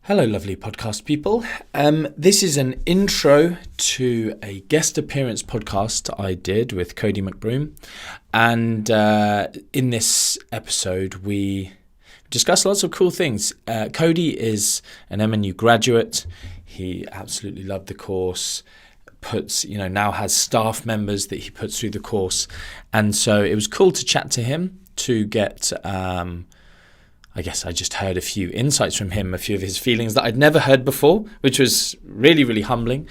Hello, lovely podcast people. This is an intro to a guest appearance podcast I did with Cody McBroom. And in this episode, we discuss lots of cool things. Cody is an MNU graduate. He absolutely loved the course. Now has staff members that he puts through the course. And so it was cool to chat to him to get... I guess I just heard a few insights from him, a few of his feelings that I'd never heard before, which was really, really humbling.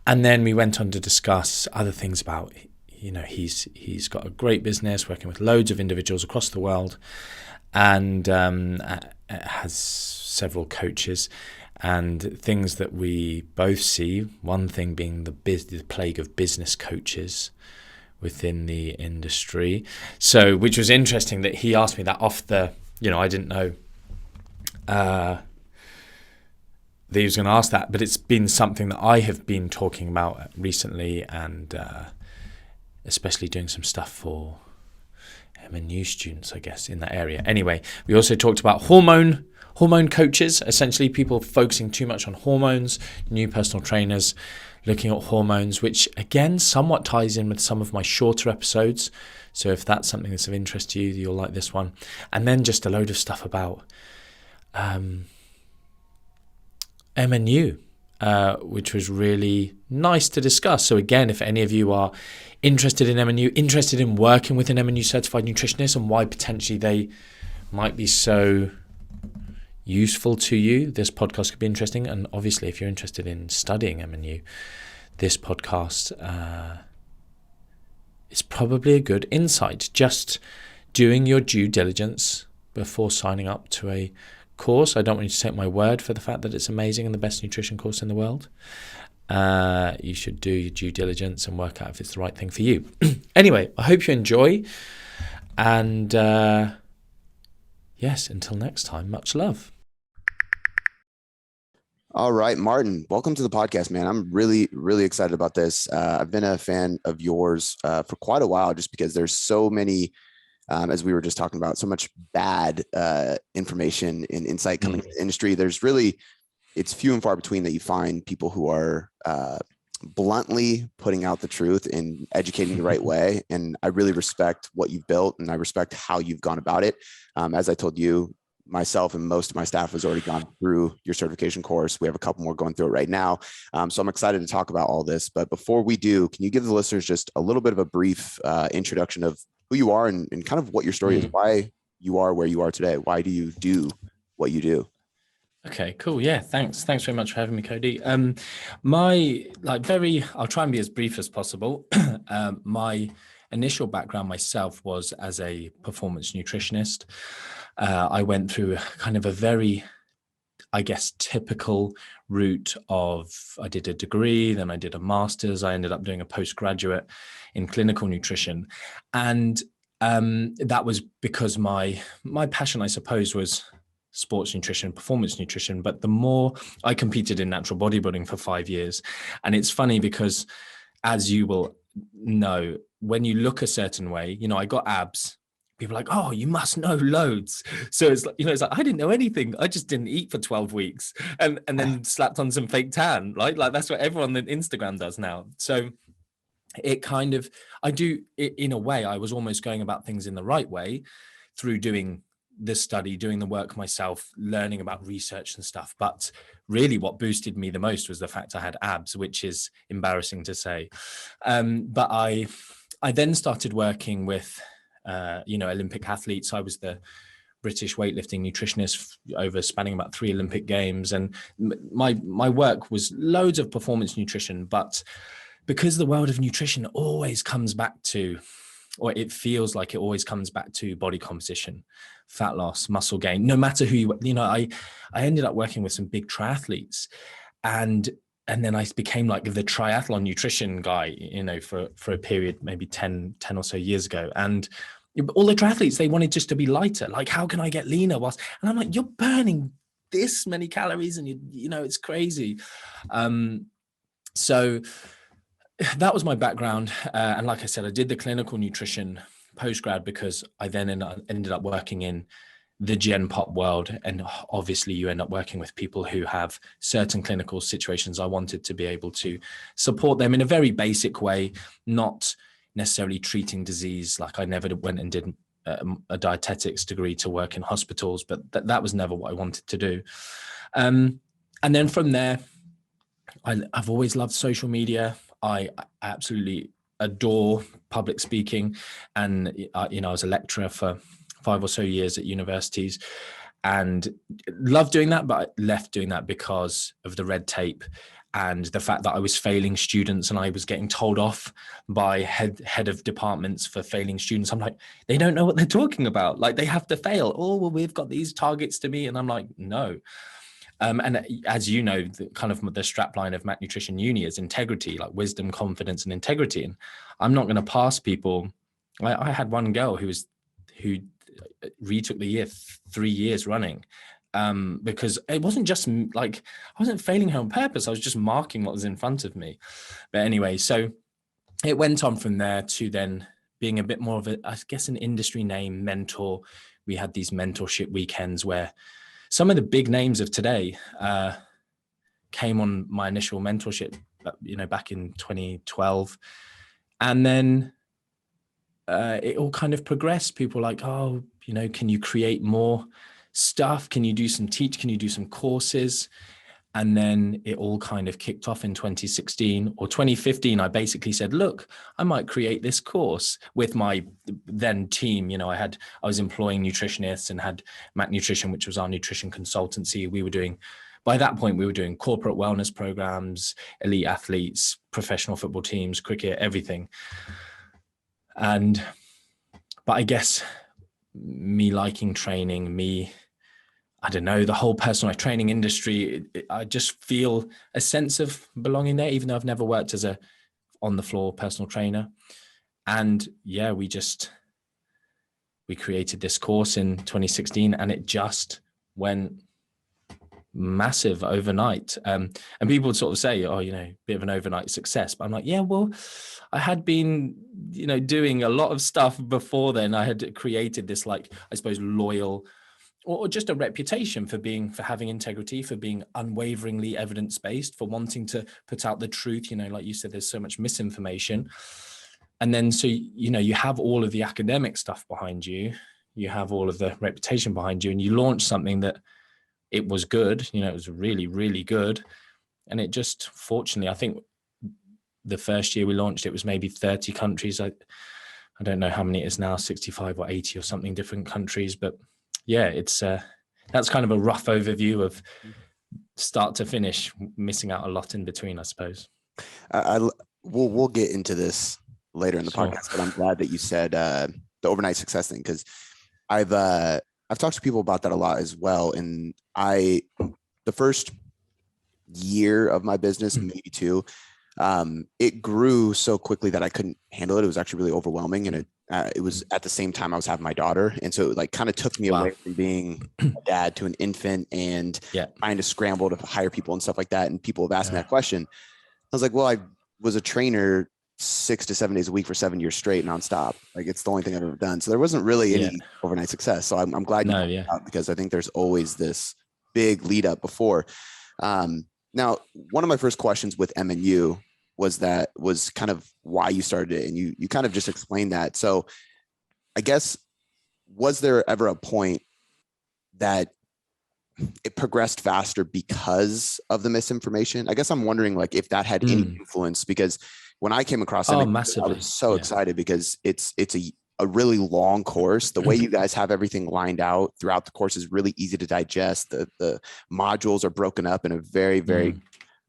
And then we went on to discuss other things about, he's got a great business working with loads of individuals across the world and has several coaches and things that we both see. One thing being the plague of business coaches within the industry. So, which was interesting that he asked me that off the... I didn't know that he was going to ask that, but it's been something that I have been talking about recently and especially doing some stuff for MNU students, I guess, in that area. Anyway, we also talked about hormone coaches, essentially people focusing too much on hormones, new personal trainers looking at hormones, which again somewhat ties in with some of my shorter episodes. So if that's something that's of interest to you, you'll like this one. And then just a load of stuff about MNU, which was really nice to discuss. So again, if any of you are interested in MNU, interested in working with an MNU certified nutritionist and why potentially they might be so useful to you, this podcast could be interesting. And obviously, if you're interested in studying MNU, this podcast is probably a good insight. Just doing your due diligence before signing up to a course. I don't want you to take my word for the fact that it's amazing and the best nutrition course in the world. You should do your due diligence and work out if it's the right thing for you. Anyway, I hope you enjoy. And yes, until next time, much love. All right, Martin, welcome to the podcast, man. I'm really, really excited about this. I've been a fan of yours for quite a while, just because there's so many, as we were just talking about, so much bad information and insight coming to the industry. It's few and far between that you find people who are bluntly putting out the truth and educating the right way. And I really respect what you've built, and I respect how you've gone about it. As I told you, myself and most of my staff has already gone through your certification course. We have a couple more going through it right now. So I'm excited to talk about all this. But before we do, can you give the listeners just a little bit of a brief introduction of who you are and kind of what your story is, why you are where you are today? Why do you do what you do? Okay, cool. Yeah, thanks. Thanks very much for having me, Cody. I'll try and be as brief as possible. My initial background myself was as a performance nutritionist. I went through kind of a very, I guess, typical route of, I did a degree, then I did a master's. I ended up doing a postgraduate in clinical nutrition. And that was because my passion, I suppose, was sports nutrition, performance nutrition. But the more I competed in natural bodybuilding for 5 years, and it's funny because, as you will know, when you look a certain way, I got abs. People are like, oh, you must know loads. So it's like, I didn't know anything. I just didn't eat for 12 weeks and then slapped on some fake tan, right? Like that's what everyone on Instagram does now. So it kind of, in a way, I was almost going about things in the right way through doing the study, doing the work myself, learning about research and stuff. But really what boosted me the most was the fact I had abs, which is embarrassing to say. But I then started working with Olympic athletes. I was the British weightlifting nutritionist over spanning about 3 Olympic games. And my work was loads of performance nutrition, but because the world of nutrition always comes back to, or it feels like it always comes back to body composition, fat loss, muscle gain, no matter who I ended up working with some big triathletes and then I became like the triathlon nutrition guy, for a period, maybe 10 or so years ago. And all the triathletes, they wanted just to be lighter. Like, how can I get leaner? And I'm like, you're burning this many calories and it's crazy. So that was my background. And like I said, I did the clinical nutrition postgrad because I then ended up working in the Gen Pop world. And obviously you end up working with people who have certain clinical situations. I wanted to be able to support them in a very basic way, not necessarily treating disease. Like I never went and did a dietetics degree to work in hospitals, but that was never what I wanted to do. And then from there, I've always loved social media. I absolutely adore public speaking. And, I was a lecturer for 5 or so years at universities and loved doing that, but I left doing that because of the red tape and the fact that I was failing students and I was getting told off by head of departments for failing students. I'm like, they don't know what they're talking about. Like they have to fail. Oh, well, we've got these targets to meet. And I'm like, no. And as you know, the strapline of Mac Nutrition Uni is integrity, like wisdom, confidence, and integrity. And I'm not going to pass people. I had one girl who retook the year 3 years running, because it wasn't just like I wasn't failing her on purpose. I was just marking what was in front of me. But anyway, so it went on from there to then being a bit more of an industry name mentor. We had these mentorship weekends where some of the big names of today came on my initial mentorship, back in 2012. And then it all kind of progressed. People were like, oh, can you create more stuff? Can you do some Can you do some courses? And then it all kind of kicked off in 2016 or 2015. I basically said, look, I might create this course with my then team. I was employing nutritionists and had Mac Nutrition, which was our nutrition consultancy. By that point, we were doing corporate wellness programs, elite athletes, professional football teams, cricket, everything. But I guess me liking training, I don't know, the whole personalized training industry, I just feel a sense of belonging there, even though I've never worked as a on the floor personal trainer. And yeah, we created this course in 2016 and it just went massive overnight. And people would sort of say, oh, bit of an overnight success. But I'm like, yeah, well, I had been, doing a lot of stuff before then. I had created this, like, I suppose, loyal or just a reputation for having integrity, for being unwaveringly evidence-based, for wanting to put out the truth. Like you said, there's so much misinformation. And then, so, you have all of the academic stuff behind you, you have all of the reputation behind you, and you launch something that it was good, it was really, really good. And it just, fortunately, I think the first year we launched, it was maybe 30 countries. I don't know how many it is now, 65 or 80 or something, different countries, but yeah, it's that's kind of a rough overview of start to finish, missing out a lot in between, I suppose. We'll get into this later in the podcast, but I'm glad that you said the overnight success thing, because I've talked to people about that a lot as well. And the first year of my business, maybe two, it grew so quickly that I couldn't handle it. It was actually really overwhelming, and it was at the same time I was having my daughter, and so it kind of took me away from being a dad to an infant and trying to scramble to hire people and stuff like that. And people have asked me that question. I was like, well, I was a trainer 6 to 7 days a week for 7 years straight, nonstop. Like, it's the only thing I've ever done. So there wasn't really any overnight success. So I'm glad you pointed out, because I think there's always this big lead up before. Now, one of my first questions with MNU was kind of why you started it, and you kind of just explained that. So I guess, was there ever a point that it progressed faster because of the misinformation? I guess I'm wondering, like, if that had any influence, because when I came across MNU, massively. I was so excited, because it's a really long course. The way you guys have everything lined out throughout the course is really easy to digest. The modules are broken up in a very, very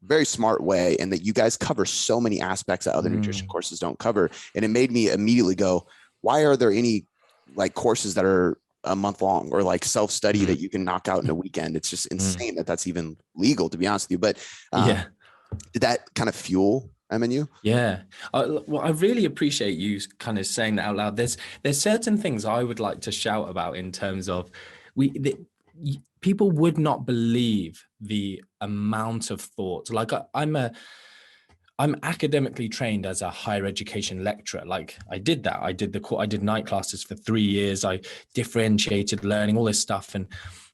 very smart way, and that you guys cover so many aspects that other nutrition courses don't cover. And it made me immediately go, why are there any like courses that are a month long, or like self-study that you can knock out in a weekend? It's just insane that that's even legal, to be honest with you. But did that kind of fuel MNU? Yeah. Well, I really appreciate you kind of saying that out loud. There's certain things I would like to shout about in terms of people would not believe the amount of thought. Like I'm academically trained as a higher education lecturer. Like I did that. I did night classes for 3 years. I differentiated learning, all this stuff. And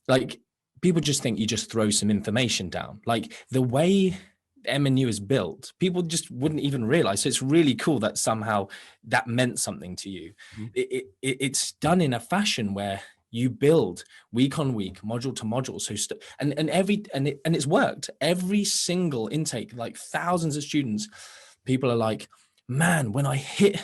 like people just think you just throw some information down. Like the way MNU is built, people just wouldn't even realize. So it's really cool that somehow that meant something to you. It's done in a fashion where you build week on week, module to module. So and it's worked. Every single intake, like thousands of students, people are like, man, when I hit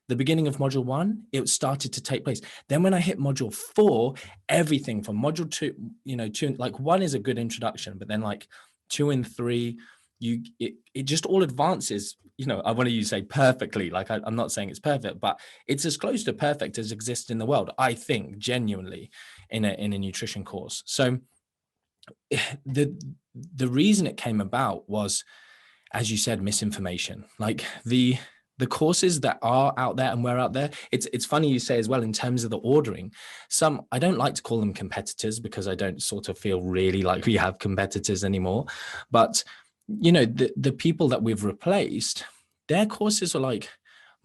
the beginning of module 1, it started to take place. Then when I hit module 4, everything from module 2, 2, like 1 is a good introduction, but then like 2 and 3, it just all advances. I want to say perfectly. Like I'm not saying it's perfect, but it's as close to perfect as exists in the world, I think, genuinely, in a nutrition course. So the reason it came about was, as you said, misinformation. Like the courses that are out there and we're out there, it's funny you say as well in terms of the ordering. Some, I don't like to call them competitors because I don't sort of feel really like we have competitors anymore, but the people that we've replaced, their courses are like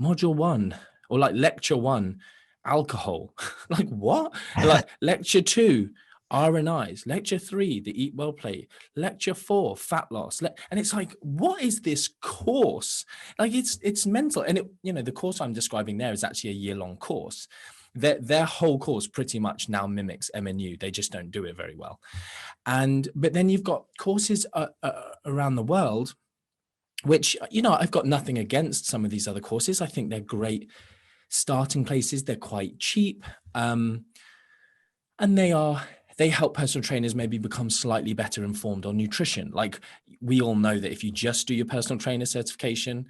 module 1 or like lecture 1, alcohol. Like what? Like lecture 2, RNIs, lecture 3, the eat well plate, lecture 4, fat loss. And it's like, what is this course? Like it's mental. And the course I'm describing there is actually a year-long course. Their whole course pretty much now mimics MNU. They just don't do it very well. But then you've got courses around the world, which, I've got nothing against some of these other courses. I think they're great starting places. They're quite cheap. And they help personal trainers maybe become slightly better informed on nutrition. Like we all know that if you just do your personal trainer certification,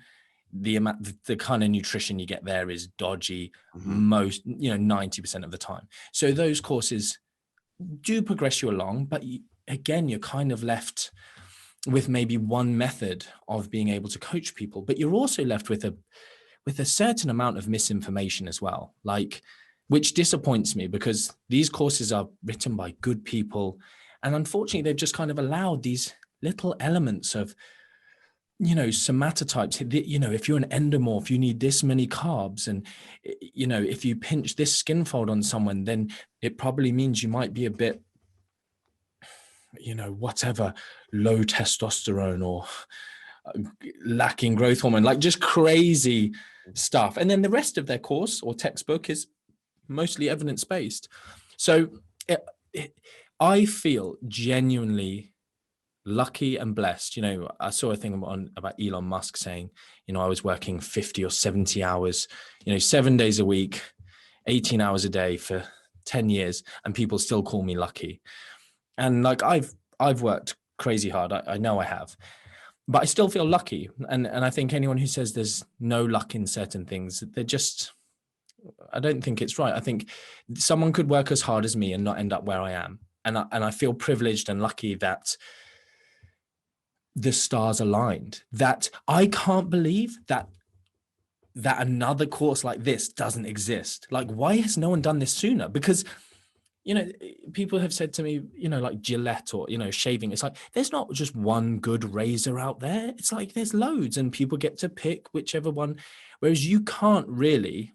the kind of nutrition you get there is dodgy most, 90% of the time. So those courses do progress you along, but again, you're kind of left with maybe one method of being able to coach people, but you're also left with a certain amount of misinformation as well, like, which disappoints me because these courses are written by good people. And unfortunately, they've just kind of allowed these little elements of, somatotypes. If you're an endomorph, you need this many carbs. And, if you pinch this skin fold on someone, then it probably means you might be a bit, whatever, low testosterone or lacking growth hormone, like just crazy stuff. And then the rest of their course or textbook is mostly evidence-based. So I feel genuinely lucky and blessed. I saw a thing about Elon Musk saying, I was working 50 or 70 hours, 7 days a week, 18 hours a day for 10 years, and people still call me lucky. And like, I've worked crazy hard. I know I have, but I still feel lucky. And I think anyone who says there's no luck in certain things, I don't think it's right. I think someone could work as hard as me and not end up where I am. And I feel privileged and lucky that the stars aligned, that I can't believe that another course like this doesn't exist. Like, why has no one done this sooner? Because, people have said to me, like Gillette or, shaving. It's like, there's not just one good razor out there. It's like, there's loads and people get to pick whichever one. Whereas you can't really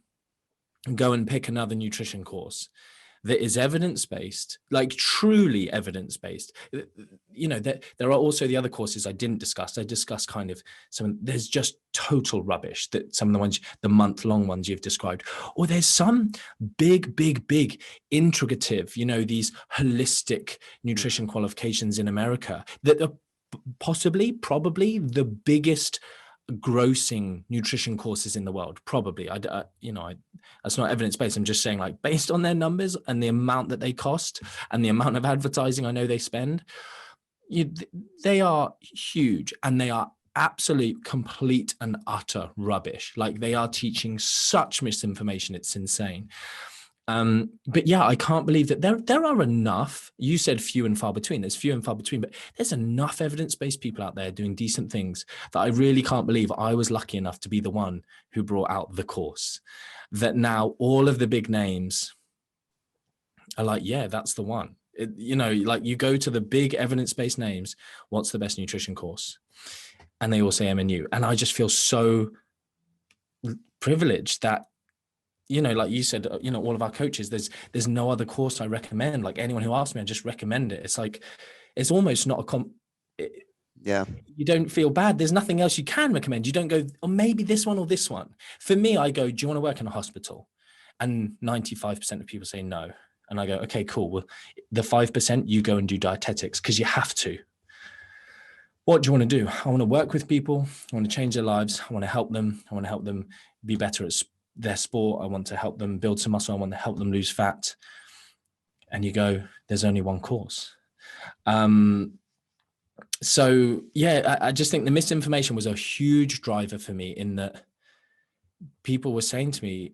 go and pick another nutrition course that is evidence-based, like truly evidence-based. There are also the other courses I didn't discuss. I discussed kind of there's just total rubbish, that some of the ones, the month-long ones you've described, or there's some big integrative, these holistic nutrition qualifications in America that are probably the biggest grossing nutrition courses in the world. Probably. That's not evidence-based. I'm just saying, like, based on their numbers and the amount that they cost and the amount of advertising I know they spend, they are huge, and they are absolute, complete and utter rubbish. Like, they are teaching such misinformation. It's insane. But yeah, I can't believe that there are enough. You said few and far between. There's few and far between, but there's enough evidence-based people out there doing decent things that I really can't believe I was lucky enough to be the one who brought out the course. That now all of the big names are like, yeah, that's the one. Like, you go to the big evidence-based names, what's the best nutrition course? and they all say MNU. And I just feel so privileged that, you know, like you said, you know, all of our coaches, there's no other course I recommend. Like anyone who asks me, I just recommend it. It's like, it's almost not Yeah. you don't feel bad. There's nothing else you can recommend. You don't go, oh, maybe this one or this one. For me, I go, do you want to work in a hospital? And 95% of people say no. And I go, okay, cool. Well, the 5%, you go and do dietetics because you have to. What do you want to do? I want to work with people. I want to change their lives. I want to help them. I want to help them be better at their sport. I want to help them build some muscle. I want to help them lose fat. And you go, there's only one course. So yeah, I just think the misinformation was a huge driver for me, in that people were saying to me,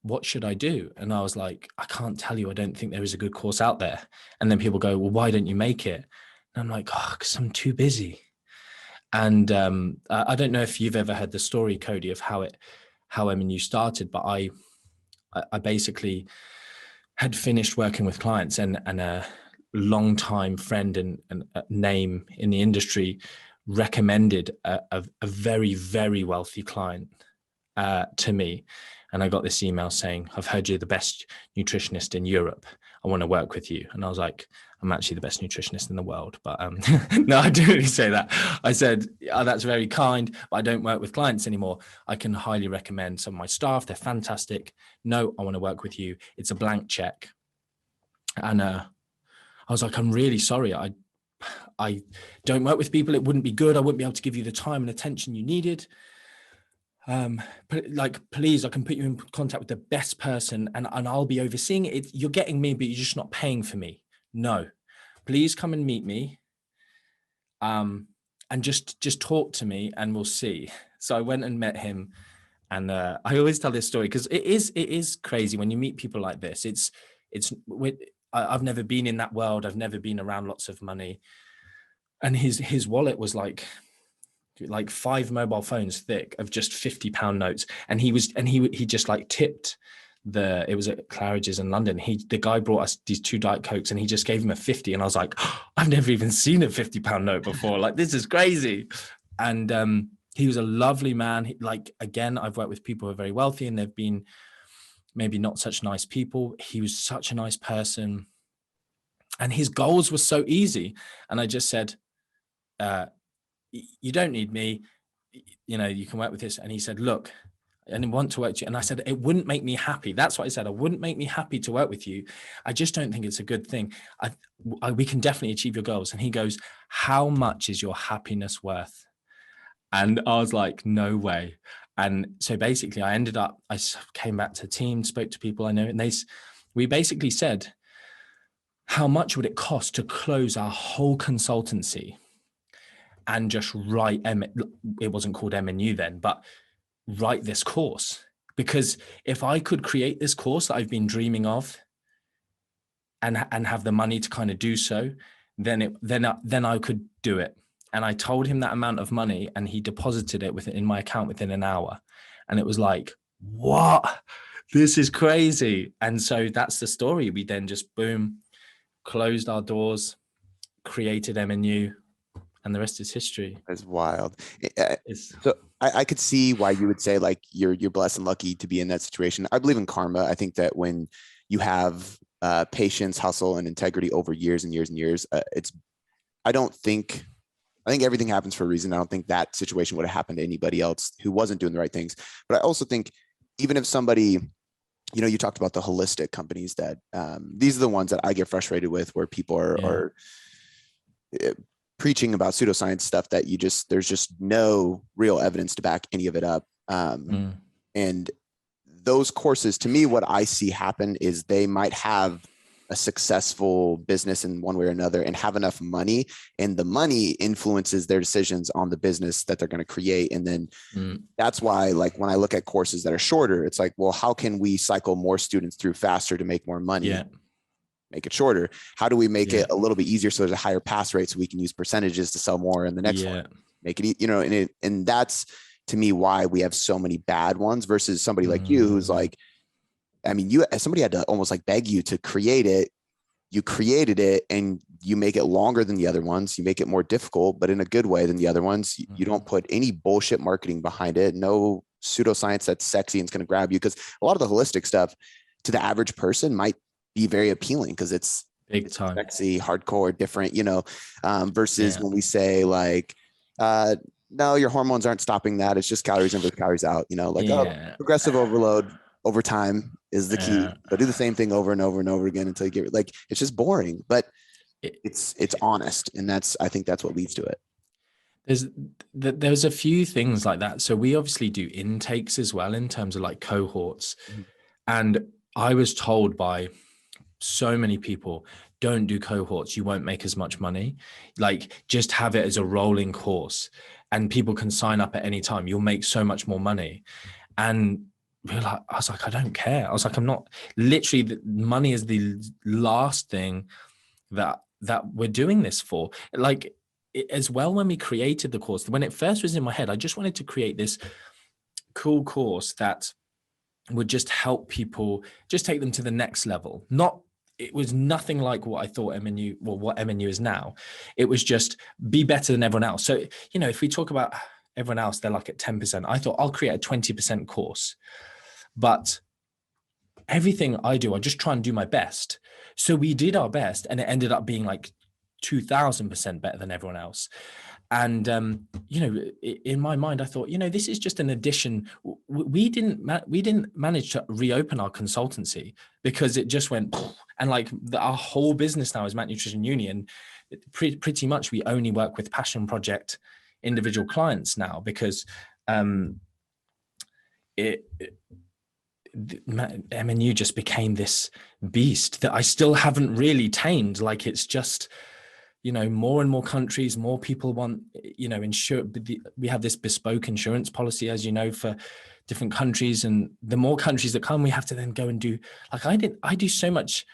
what should I do? And I was like, I can't tell you. I don't think there is a good course out there. And then people go, well, why don't you make it? And I'm like, oh, because I'm too busy. And I don't know if you've ever heard the story, Cody, of how MNU started, but I basically had finished working with clients, and a longtime friend and a name in the industry recommended a very, very wealthy client to me. And I got this email saying, I've heard you're the best nutritionist in Europe. I want to work with you. And I was like, I'm actually the best nutritionist in the world. But no, I didn't really say that. I said, oh, that's very kind, but I don't work with clients anymore. I can highly recommend some of my staff. They're fantastic. No, I want to work with you. It's a blank check. And I was like, I'm really sorry. I don't work with people. It wouldn't be good. I wouldn't be able to give you the time and attention you needed. Like, please, I can put you in contact with the best person, and I'll be overseeing it. You're getting me, but you're just not paying for me. No, please come and meet me. And just talk to me and we'll see. So I went and met him, and I always tell this story because it is crazy when you meet people like this. I've never been in that world. I've never been around lots of money. And his wallet was like 5 mobile phones thick of just £50 notes. And he just like tipped it was at Claridge's in London. The guy brought us these 2 Diet Cokes, and he just gave him a 50. And I was like, oh, I've never even seen a £50 note before. Like, this is crazy. And he was a lovely man. Again, I've worked with people who are very wealthy, and they've been maybe not such nice people. He was such a nice person, and his goals were so easy. And I just said, you don't need me, you know, you can work with this. And he said, look, I didn't want to work with you. And I said, it wouldn't make me happy. That's what I said. I wouldn't make me happy to work with you. I just don't think it's a good thing. We can definitely achieve your goals. And he goes, how much is your happiness worth? And I was like, no way. And so basically I came back to the team, spoke to people I know, and we basically said, how much would it cost to close our whole consultancy and just write, it wasn't called MNU then, but write this course? Because if I could create this course that I've been dreaming of and have the money to kind of do so, then I could do it. And I told him that amount of money, and he deposited it in my account within an hour. And it was like, what? This is crazy. And so that's the story. We then just boom, closed our doors, created MNU, and the rest is history. That's wild. So I could see why you would say like you're blessed and lucky to be in that situation. I believe in karma. I think that when you have patience, hustle, and integrity over years and years and years, I think everything happens for a reason. I don't think that situation would have happened to anybody else who wasn't doing the right things. But I also think even if somebody, you know, you talked about the holistic companies that these are the ones that I get frustrated with, where people are preaching about pseudoscience stuff that there's just no real evidence to back any of it up. And those courses, to me, what I see happen is they might have a successful business in one way or another and have enough money, and the money influences their decisions on the business that they're going to create. And then that's why, like, when I look at courses that are shorter, it's like, well, how can we cycle more students through faster to make more money? Make it shorter. How do we make it a little bit easier so there's a higher pass rate so we can use percentages to sell more in the next one? Make it, you know, and that's to me why we have so many bad ones versus somebody like you who's like, I mean, somebody had to almost like beg you to create it. You created it, and you make it longer than the other ones, you make it more difficult, but in a good way than the other ones. You don't put any bullshit marketing behind it, no pseudoscience that's sexy and it's going to grab you, because a lot of the holistic stuff to the average person might be very appealing because it's big time, sexy, hardcore, different, versus when we say like, no, your hormones aren't stopping that. It's just calories in versus calories out, progressive overload over time is the key, but do the same thing over and over and over again until you get like, it's just boring, but it's honest. And I think that's what leads to it. There's a few things like that. So we obviously do intakes as well in terms of like cohorts. And I was told by so many people, don't do cohorts, you won't make as much money. Like, just have it as a rolling course and people can sign up at any time. You'll make so much more money. And I was like, I don't care. I was like, I'm not, literally, the money is the last thing that we're doing this for. Like, as well, when we created the course, when it first was in my head, I just wanted to create this cool course that would just help people, just take them to the next level. It was nothing like what I thought MNU, well, what MNU is now. It was just be better than everyone else. So, if we talk about everyone else, they're like at 10%. I thought I'll create a 20% course, but everything I do, I just try and do my best. So we did our best and it ended up being like 2000% better than everyone else. And, in my mind, I thought, this is just an addition. We didn't manage to reopen our consultancy because it just went, and like our whole business now is Matt Nutrition Union. Pretty much we only work with passion project individual clients now because MNU just became this beast that I still haven't really tamed. Like, it's just, more and more countries, more people want, we have this bespoke insurance policy, as you know, for different countries. And the more countries that come, we have to then go and do, like, I do so much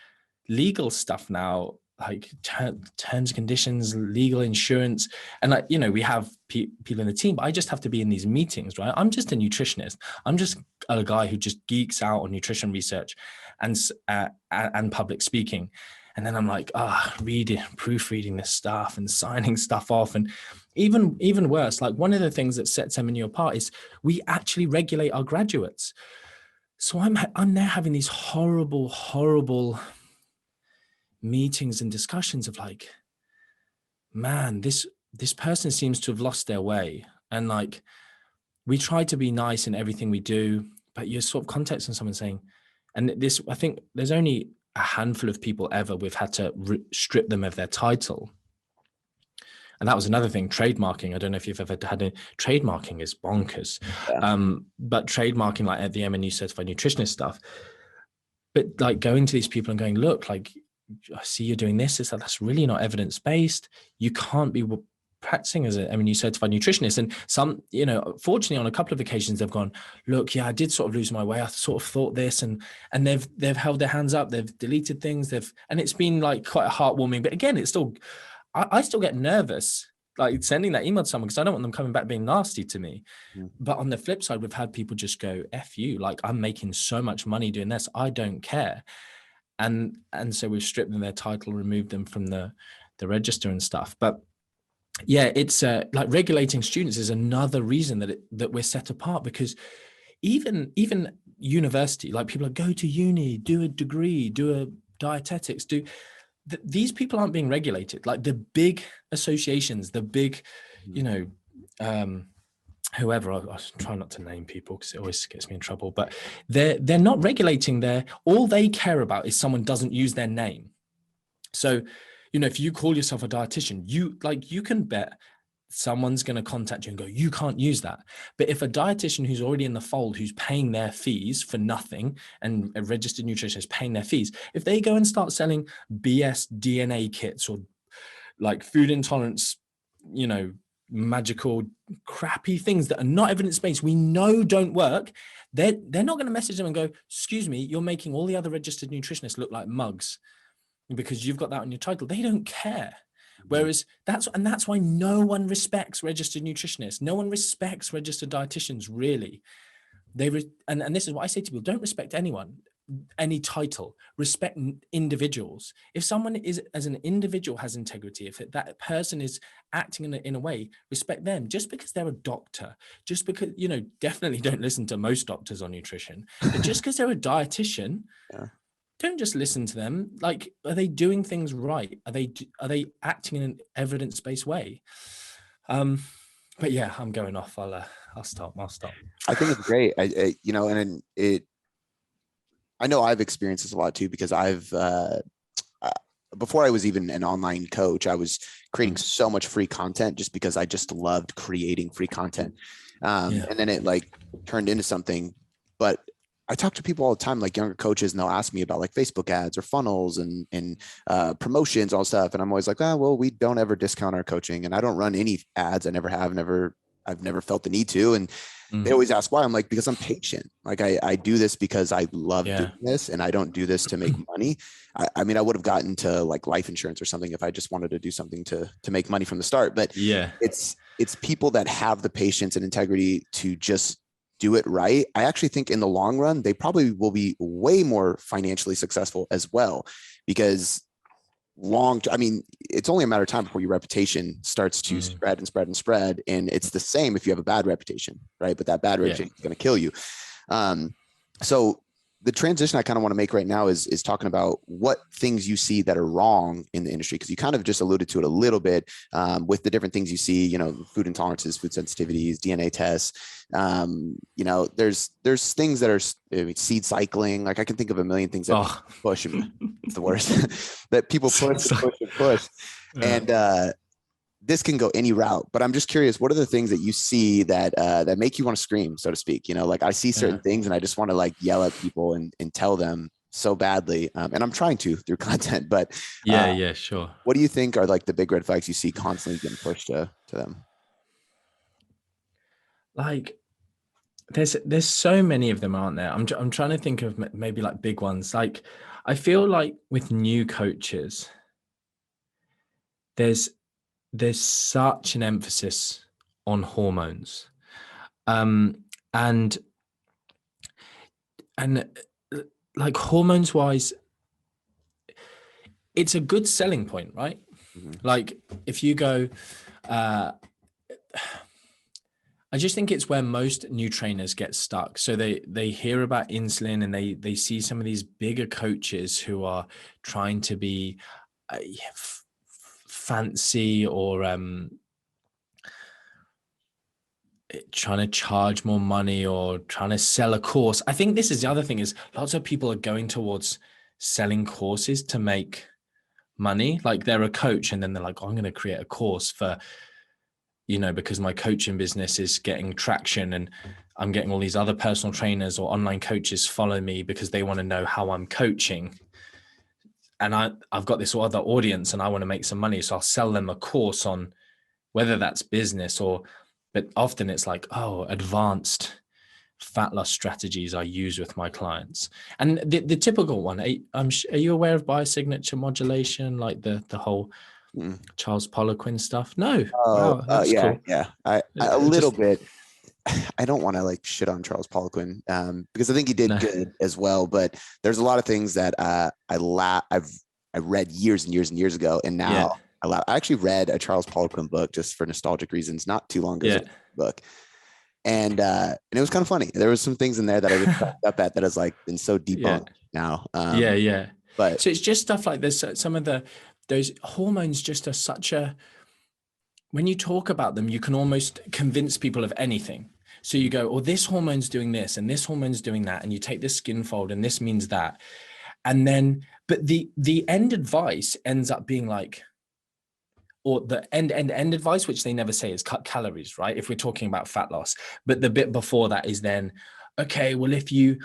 legal stuff now, like terms, conditions, legal insurance. And like, we have people in the team, but I just have to be in these meetings, right? I'm just a nutritionist. I'm just a guy who just geeks out on nutrition research and public speaking. And then I'm like, proofreading this stuff and signing stuff off. And even worse, like, one of the things that sets MNU apart is we actually regulate our graduates. So I'm there having these horrible meetings and discussions of like, man, this person seems to have lost their way. And like, we try to be nice in everything we do, but you're sort of contexting someone saying, and this, I think there's only a handful of people ever we've had to strip them of their title. And that was another thing, trademarking. I don't know if you've ever had trademarking is bonkers. Yeah. But trademarking, like at the MNU certified nutritionist stuff, but like going to these people and going, look, like, I see you're doing this. It's like, that's really not evidence-based. You can't be practicing as an MNU certified nutritionist. And some, fortunately on a couple of occasions they've gone, look, yeah, I did sort of lose my way. I sort of thought this, and they've held their hands up. They've deleted things. And it's been like quite heartwarming. But again, it's still, I still get nervous, like sending that email to someone because I don't want them coming back being nasty to me. Mm. But on the flip side, we've had people just go, F you, like, I'm making so much money doing this, I don't care. And so we've stripped them their title, removed them from the register and stuff. But yeah, it's like regulating students is another reason that we're set apart, because even university, like, people go to uni, do a degree, do a dietetics, these people aren't being regulated. Like the big associations, the big, whoever, I try not to name people because it always gets me in trouble, but they're not regulating all they care about is someone doesn't use their name. So, if you call yourself a dietitian, you can bet someone's going to contact you and go, you can't use that. But if a dietitian who's already in the fold, who's paying their fees for nothing, and a registered nutritionist paying their fees, if they go and start selling BS DNA kits or like food intolerance, magical crappy things that are not evidence-based, we know don't work, they're not going to message them and go, excuse me, you're making all the other registered nutritionists look like mugs because you've got that on your title. They don't care. Whereas that's why no one respects registered nutritionists. No one respects registered dietitians, really. And this is what I say to people: don't respect anyone. any title, respect individuals. If someone is, as an individual, has integrity, if that person is acting in a way, respect them. Just because they're a doctor, just because, definitely don't listen to most doctors on nutrition, but just because they're a dietitian, Yeah. don't just listen to them. Like, are they doing things right? Are they acting in an evidence-based way? But yeah, I'm going off. I'll stop. I think it's great. I know I've experienced this a lot too, because before I was even an online coach, I was creating so much free content just because I just loved creating free content. And then it like turned into something. But I talk to people all the time, like younger coaches, and they'll ask me about like Facebook ads or funnels and promotions, all stuff. And I'm always like, well, we don't ever discount our coaching, and I don't run any ads. I never have, I've never felt the need to. And they always ask why. I'm like, because I'm patient. Like I do this because I love doing this, and I don't do this to make money. I mean, I would have gotten to like life insurance or something if I just wanted to do something to make money from the start. But it's people that have the patience and integrity to just do it right. I actually think in the long run, they probably will be way more financially successful as well, because I mean, it's only a matter of time before your reputation starts to spread and spread and spread. And it's the same if you have a bad reputation, right? But that bad reputation is going to kill you. So the transition I kind of want to make right now is talking about what things you see that are wrong in the industry. Cause you kind of just alluded to it a little bit with the different things you see, food intolerances, food sensitivities, DNA tests. There's things that are seed cycling. Like I can think of a million things that push. It's the worst that people push and push. And this can go any route, but I'm just curious, what are the things that you see that that make you want to scream, so to speak? Like I see certain things and I just want to like yell at people and tell them so badly. And I'm trying to through content, but sure. What do you think are like the big red flags you see constantly getting pushed to them? Like there's so many of them, aren't there? I'm trying to think of maybe like big ones. Like I feel like with new coaches, there's such an emphasis on hormones, and like hormones wise, it's a good selling point, right? Like if you go, I just think it's where most new trainers get stuck. So they hear about insulin and they see some of these bigger coaches who are trying to be fancy or trying to charge more money or trying to sell a course. I think this is the other thing, is lots of people are going towards selling courses to make money. Like they're a coach and then they're like, I'm going to create a course for, because my coaching business is getting traction and I'm getting all these other personal trainers or online coaches follow me because they want to know how I'm coaching. And I've got this other audience and I want to make some money. So I'll sell them a course on whether that's business but often it's like, advanced fat loss strategies I use with my clients. And the typical one, are you aware of biosignature modulation, like the whole Charles Poliquin stuff? No. Cool. Yeah. A little bit. I don't want to like shit on Charles Poliquin because I think he did good as well. But there's a lot of things that I read years and years and years ago, and now I actually read a Charles Poliquin book just for nostalgic reasons not too long ago. Book. And it was kind of funny. There was some things in there that I was fucked up at that has like been so debunked now. But so it's just stuff like this. Some of those hormones just are such when you talk about them, you can almost convince people of anything. So you go, this hormone's doing this and this hormone's doing that. And you take this skin fold and this means that. And then, but the end advice ends up being like, or the end advice, which they never say, is cut calories, right? If we're talking about fat loss. But the bit before that is then, okay, well, if you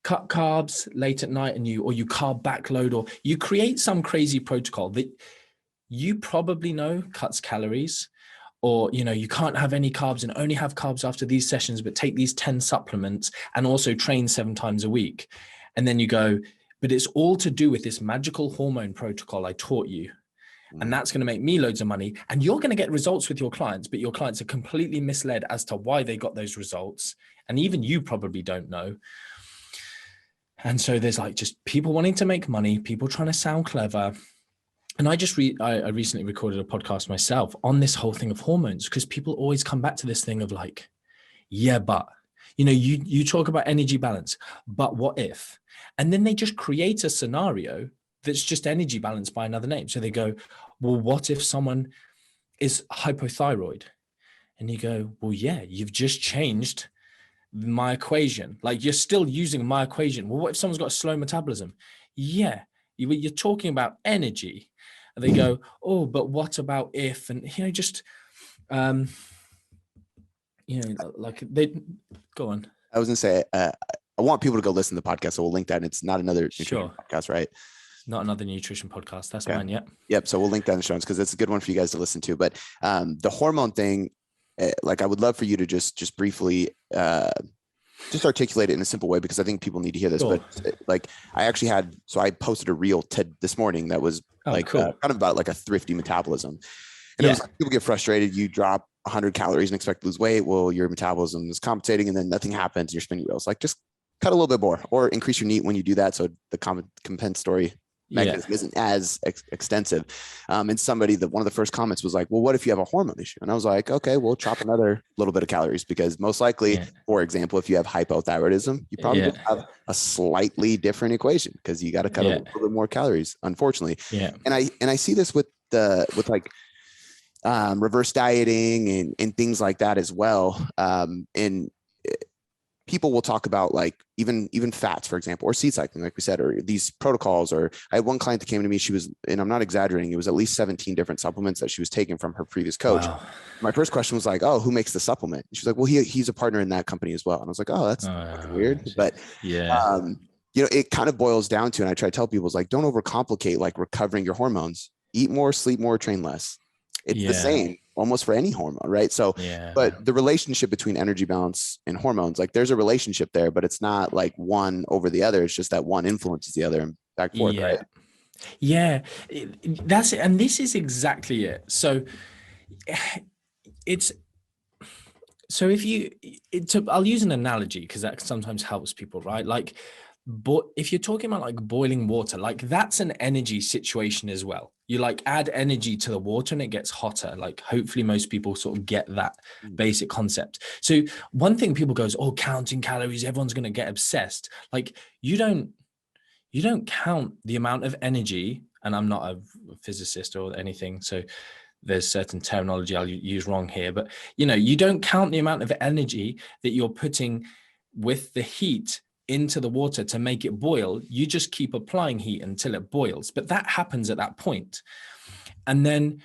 cut carbs late at night and you carb backload, or you create some crazy protocol that you probably know cuts calories, or, you can't have any carbs and only have carbs after these sessions, but take these 10 supplements and also train 7 times a week. And then you go, but it's all to do with this magical hormone protocol I taught you. And that's going to make me loads of money. And you're going to get results with your clients, but your clients are completely misled as to why they got those results. And even you probably don't know. And so there's like just people wanting to make money, people trying to sound clever. And I recently recorded a podcast myself on this whole thing of hormones, because people always come back to this thing of like, yeah, but, you talk about energy balance, but what if? And then they just create a scenario that's just energy balance by another name. So they go, well, what if someone is hypothyroid? And you go, well, yeah, you've just changed my equation. Like, you're still using my equation. Well, what if someone's got a slow metabolism? Yeah, you're talking about energy. And they go, oh, but what about if? And, just, like they go on. I was going to say, I want people to go listen to the podcast. So we'll link that. And it's not another nutrition podcast, right? Not another nutrition podcast. That's mine. Yep. Yep. So we'll link that in the show notes because it's a good one for you guys to listen to. But the hormone thing, like I would love for you to just briefly just articulate it in a simple way, because I think people need to hear this. Sure. But like I posted a reel this morning that was kind of about like a thrifty metabolism. And it was like, people get frustrated. You drop 100 calories and expect to lose weight. Well, your metabolism is compensating and then nothing happens. You're spinning wheels. Like just cut a little bit more or increase your NEAT when you do that. So the compensatory mechanism isn't as extensive. And one of the first comments was like, well, what if you have a hormone issue? And I was like, okay, we'll chop another little bit of calories, because most likely, for example, if you have hypothyroidism, you probably have a slightly different equation, because you got to cut a little bit more calories, unfortunately. And I see this with reverse dieting and things like that as well. And people will talk about like even fats, for example, or seed cycling, like we said, or these protocols. Or I had one client that came to me, and I'm not exaggerating, it was at least 17 different supplements that she was taking from her previous coach. Wow. My first question was like, oh, who makes the supplement? And she's like, well, he's a partner in that company as well. And I was like, oh, that's weird. But it kind of boils down to, and I try to tell people, is like, don't overcomplicate like recovering your hormones. Eat more, sleep more, train less. It's the same almost for any hormone, right? So, but the relationship between energy balance and hormones, like there's a relationship there, but it's not like one over the other. It's just that one influences the other and back and forth, right? Yeah, that's it. And this is exactly it. So I'll use an analogy because that sometimes helps people, right? Like, but if you're talking about like boiling water, like that's an energy situation as well. You like add energy to the water and it gets hotter. Like hopefully most people sort of get that basic concept. So one thing people goes, oh, counting calories, everyone's going to get obsessed. Like you don't count the amount of energy, and I'm not a physicist or anything, so there's certain terminology I'll use wrong here, but you don't count the amount of energy that you're putting with the heat into the water to make it boil. You just keep applying heat until it boils, but that happens at that point. And then,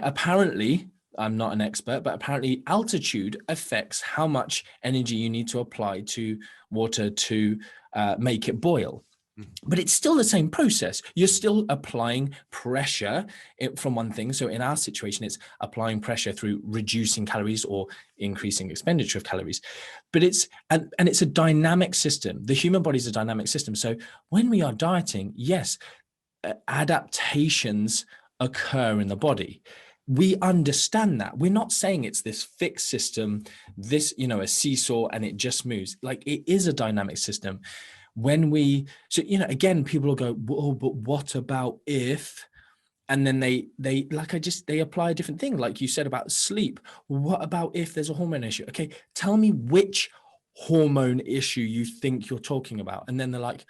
apparently, I'm not an expert, but apparently altitude affects how much energy you need to apply to water to make it boil. But it's still the same process. You're still applying pressure from one thing. So in our situation, it's applying pressure through reducing calories or increasing expenditure of calories. But it's a dynamic system. The human body is a dynamic system. So when we are dieting, yes, adaptations occur in the body. We understand that. We're not saying it's this fixed system, this, a seesaw, and it just moves. Like it is a dynamic system. Again, people will go, oh, but what about if? And then they apply a different thing. Like you said about sleep. What about if there's a hormone issue? Okay, tell me which hormone issue you think you're talking about. And then they're like,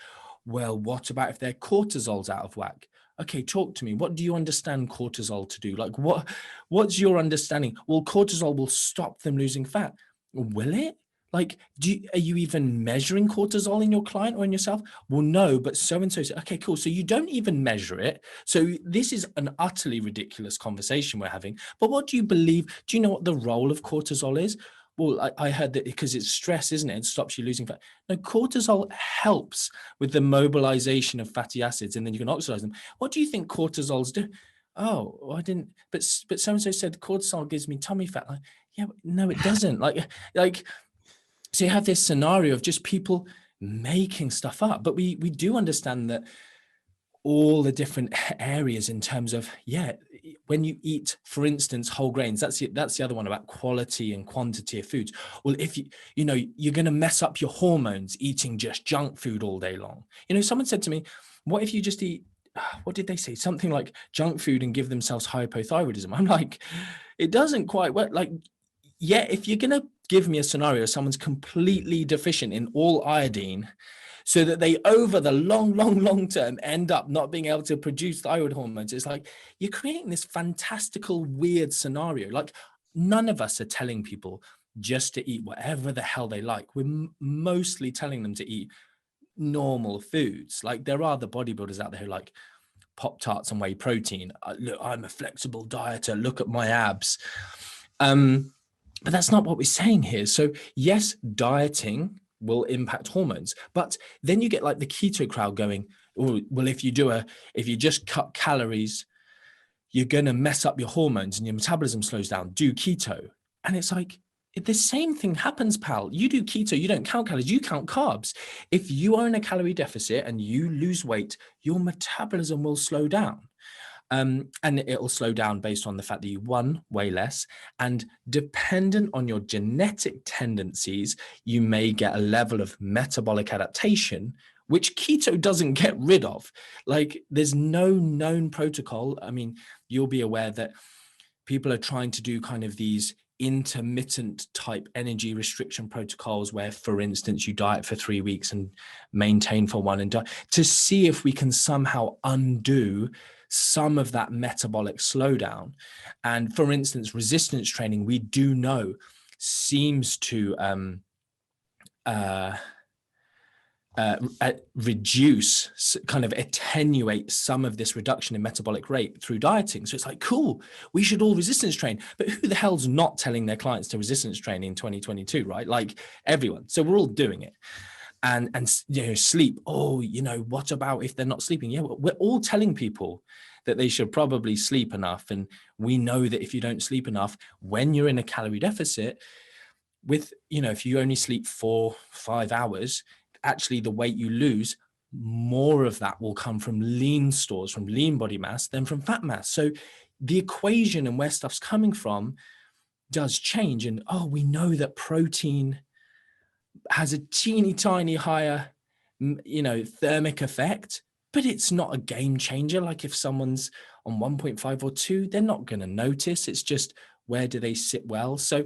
well, what about if their cortisol's out of whack? Okay, talk to me. What do you understand cortisol to do? Like what's your understanding? Well, cortisol will stop them losing fat. Will it? Like, are you even measuring cortisol in your client or in yourself? Well, no, but so-and-so said, okay, cool. So you don't even measure it. So this is an utterly ridiculous conversation we're having. But what do you believe? Do you know what the role of cortisol is? Well, I heard that because it's stress, isn't it? It stops you losing fat. No, cortisol helps with the mobilization of fatty acids, and then you can oxidize them. What do you think cortisols do? Oh, well, I didn't, but so-and-so said cortisol gives me tummy fat. Like, yeah, no, it doesn't. Like, so you have this scenario of just people making stuff up, but we do understand that all the different areas in terms of, when you eat, for instance, whole grains, that's the other one about quality and quantity of foods. Well, if you're going to mess up your hormones eating just junk food all day long. Someone said to me, what if you just eat, what did they say? Something like junk food and give themselves hypothyroidism. I'm like, it doesn't quite work. Like, if you're going to give me a scenario, someone's completely deficient in all iodine, so that they, over the long term, end up not being able to produce thyroid hormones. It's like, you're creating this fantastical, weird scenario. Like, none of us are telling people just to eat whatever the hell they like. We're mostly telling them to eat normal foods. Like, there are the bodybuilders out there who like Pop-Tarts and whey protein. Look, I'm a flexible dieter. Look at my abs. But that's not what we're saying here. So yes, dieting will impact hormones, but then you get like the keto crowd going, oh, well, if you just cut calories, you're going to mess up your hormones and your metabolism slows down. Do keto. And it's like, the same thing happens, pal. You do keto, you don't count calories, you count carbs. If you are in a calorie deficit and you lose weight, your metabolism will slow down. And it'll slow down based on the fact that you, one, weigh less, and dependent on your genetic tendencies, you may get a level of metabolic adaptation, which keto doesn't get rid of. Like, there's no known protocol. I mean, you'll be aware that people are trying to do kind of these intermittent type energy restriction protocols where, for instance, you diet for 3 weeks and maintain for one, and die, to see if we can somehow undo some of that metabolic slowdown. And for instance, resistance training, we do know, seems to reduce, kind of attenuate some of this reduction in metabolic rate through dieting. So it's like, cool, we should all resistance train. But who the hell's not telling their clients to resistance train in 2022, right? Like, everyone. So we're all doing it. And sleep. Oh, what about if they're not sleeping? Yeah, we're all telling people that they should probably sleep enough. And we know that if you don't sleep enough, when you're in a calorie deficit, with, if you only sleep 4-5 hours, actually the weight you lose, more of that will come from lean stores, from lean body mass, than from fat mass. So the equation and where stuff's coming from does change. And we know that protein has a teeny tiny higher, thermic effect, but it's not a game changer. Like, if someone's on 1.5 or 2, they're not going to notice. It's just, where do they sit well? So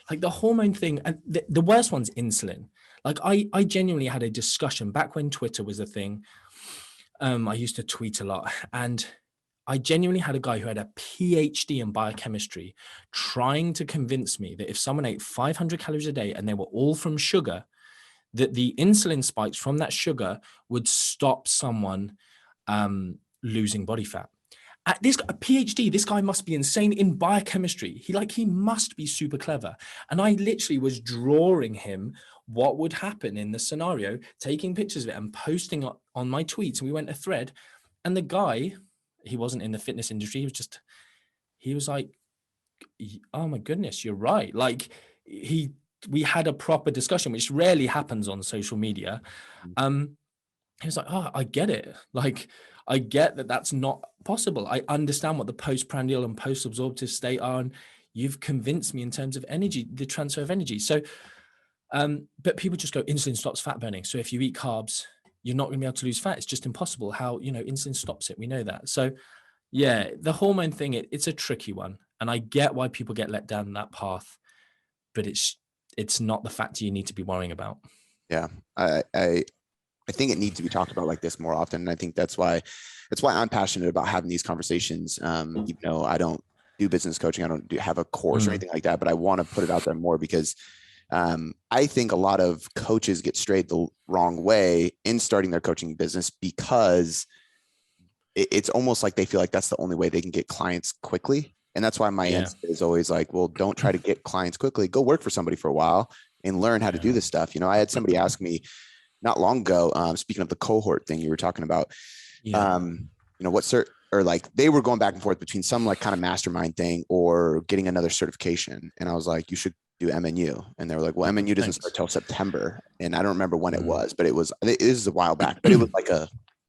like, the hormone thing, and the worst one's insulin. Like, I genuinely had a discussion back when Twitter was a thing. I used to tweet a lot, and I genuinely had a guy who had a PhD in biochemistry trying to convince me that if someone ate 500 calories a day and they were all from sugar, that the insulin spikes from that sugar would stop someone losing body fat. A PhD, this guy must be insane in biochemistry. He must be super clever. And I literally was drawing him what would happen in the scenario, taking pictures of it and posting on my tweets. And we went a thread. And the guy, he wasn't in the fitness industry. He was like, oh my goodness, you're right. Like, we had a proper discussion, which rarely happens on social media. He was like, oh, I get it. Like, I get that that's not possible. I understand what the postprandial and post-absorptive state are. And you've convinced me in terms of energy, the transfer of energy. So, but people just go, insulin stops fat burning. So if you eat carbs, you're not going to be able to lose fat. It's just impossible. How, insulin stops it. We know that. So yeah, the hormone thing, it's a tricky one. And I get why people get let down that path, but it's not the factor you need to be worrying about. Yeah. I think it needs to be talked about like this more often. And I think that's why I'm passionate about having these conversations. Even though I don't do business coaching, I don't have a course or anything like that, but I want to put it out there more because I think a lot of coaches get strayed the wrong way in starting their coaching business because it's almost like they feel like that's the only way they can get clients quickly. And that's why my answer is always like, well, don't try to get clients quickly. Go work for somebody for a while and learn how to do this stuff. I had somebody ask me not long ago, speaking of the cohort thing you were talking about, they were going back and forth between some like kind of mastermind thing or getting another certification. And I was like, you should do MNU. And they were like, well, MNU doesn't start till September. And I don't remember when it was, but it is a while back, but it was like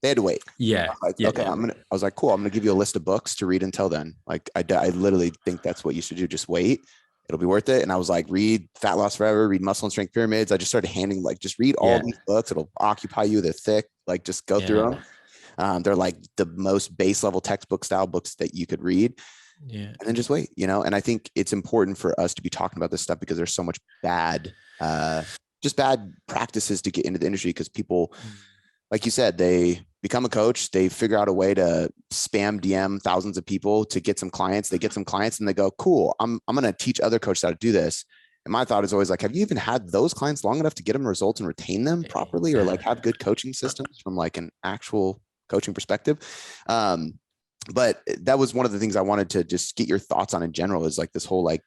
They had to wait. Yeah. Like, Yeah. okay, Yeah. I was like, cool. I'm going to give you a list of books to read until then. Like I literally think that's what you should do. Just wait. It'll be worth it. And I was like, read Fat Loss Forever, read Muscle and Strength Pyramids. I just started handing like, just read all these books. It'll occupy you. They're thick. Like just go through them. They're like the most base level textbook style books that you could read. Yeah. And then just wait, and I think it's important for us to be talking about this stuff because there's so much just bad practices to get into the industry because people, like you said, they become a coach, they figure out a way to spam DM thousands of people to get some clients. They get some clients and they go, cool, I'm going to teach other coaches how to do this. And my thought is always like, have you even had those clients long enough to get them results and retain them properly, or like have good coaching systems from like an actual coaching perspective? But that was one of the things I wanted to just get your thoughts on in general, is like this whole, like,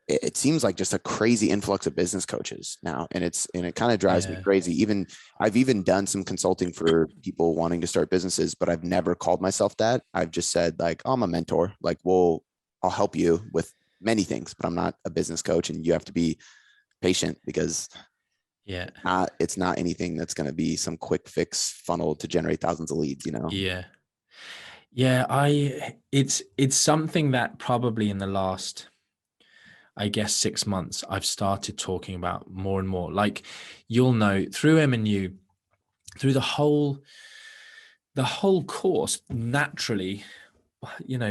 it seems like just a crazy influx of business coaches now. And it kind of drives me crazy. I've even done some consulting for people wanting to start businesses, but I've never called myself that. I've just said like, oh, I'm a mentor. Like, I'll help you with many things, but I'm not a business coach, and you have to be patient because it's not anything that's going to be some quick fix funnel to generate thousands of leads, It's something that probably in the last, I guess, 6 months, I've started talking about more and more. Like, you'll know through MNU, through the whole course, naturally,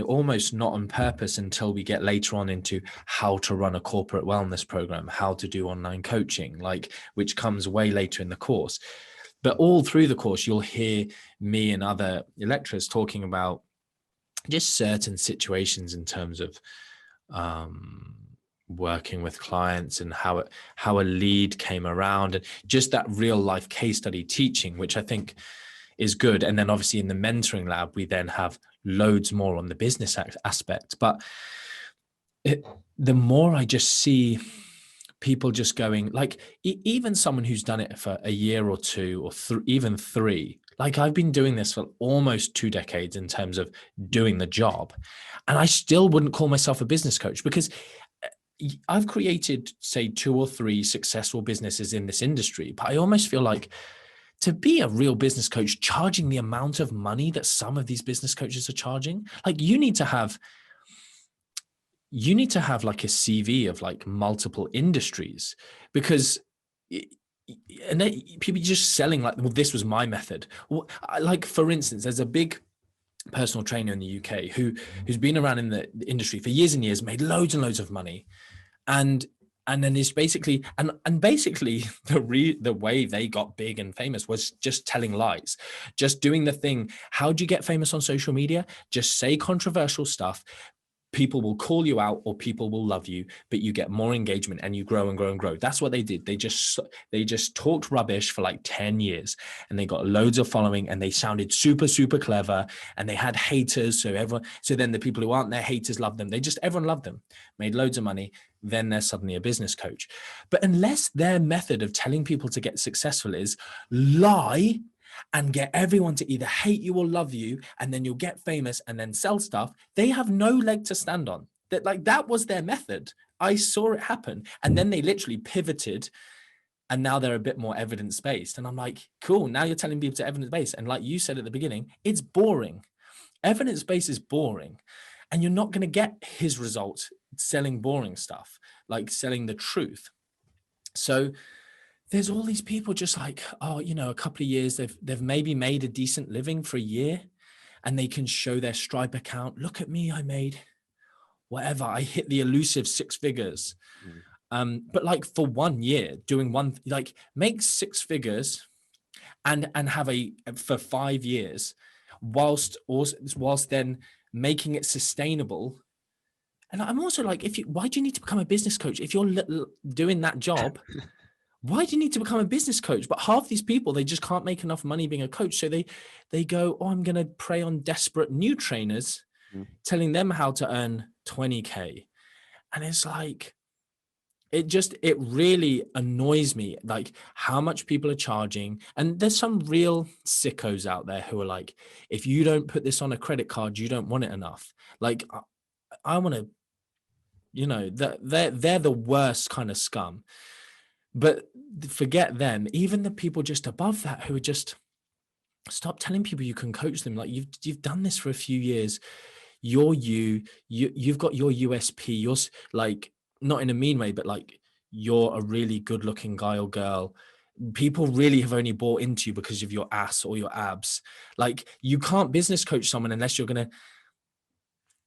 almost not on purpose until we get later on into how to run a corporate wellness program, how to do online coaching, like, which comes way later in the course. But all through the course, you'll hear me and other lecturers talking about just certain situations in terms of working with clients and how a lead came around, and just that real life case study teaching, which I think is good. And then obviously in the mentoring lab, we then have loads more on the business aspect. But the more I just see people just going, like, even someone who's done it for a year or two or even 3, like, I've been doing this for almost 2 decades in terms of doing the job, and I still wouldn't call myself a business coach, because I've created, say, 2 or 3 successful businesses in this industry. But I almost feel like, to be a real business coach, charging the amount of money that some of these business coaches are charging, like, you need to have like a CV of like multiple industries, because people just selling like, well, this was my method. Like, for instance, there's a big personal trainer in the UK who's been around in the industry for years and years, made loads and loads of money, and then is basically basically the way they got big and famous was just telling lies, just doing the thing. How do you get famous on social media? Just say controversial stuff. People will call you out, or people will love you, but you get more engagement and you grow and grow and grow. That's what they did. They just talked rubbish for like 10 years, and they got loads of following, and they sounded super, super clever, and they had haters. So then the people who aren't their haters love them. Everyone loved them, made loads of money. Then they're suddenly a business coach. But unless their method of telling people to get successful is lie and get everyone to either hate you or love you, and then you'll get famous and then sell stuff, they have no leg to stand on. That was their method. I saw it happen. And then they literally pivoted, and now they're a bit more evidence-based. And I'm like, cool, now you're telling people to evidence-based. And like you said at the beginning, it's boring. Evidence-based is boring. And you're not going to get his results selling boring stuff, like selling the truth. So there's all these people just like, oh, a couple of years, they've maybe made a decent living for a year, and they can show their Stripe account. Look at me, I made whatever. I hit the elusive 6 figures. But like, for 1 year doing like, make 6 figures and have for 5 years, whilst then making it sustainable. And I'm also like, why do you need to become a business coach if you're doing that job? Why do you need to become a business coach? But half these people, they just can't make enough money being a coach. So they go, oh, I'm going to prey on desperate new trainers, telling them how to earn 20K. And it's like, it really annoys me, like, how much people are charging. And there's some real sickos out there who are like, if you don't put this on a credit card, you don't want it enough. Like, I want to, they're the worst kind of scum. But forget them. Even the people just above that who are just Stop telling people you can coach them. Like you've done this for a few years. You've got your USP. You're like, not in a mean way, but like, you're a really good looking guy or girl. People really have only bought into you because of your ass or your abs. Like, you can't business coach someone unless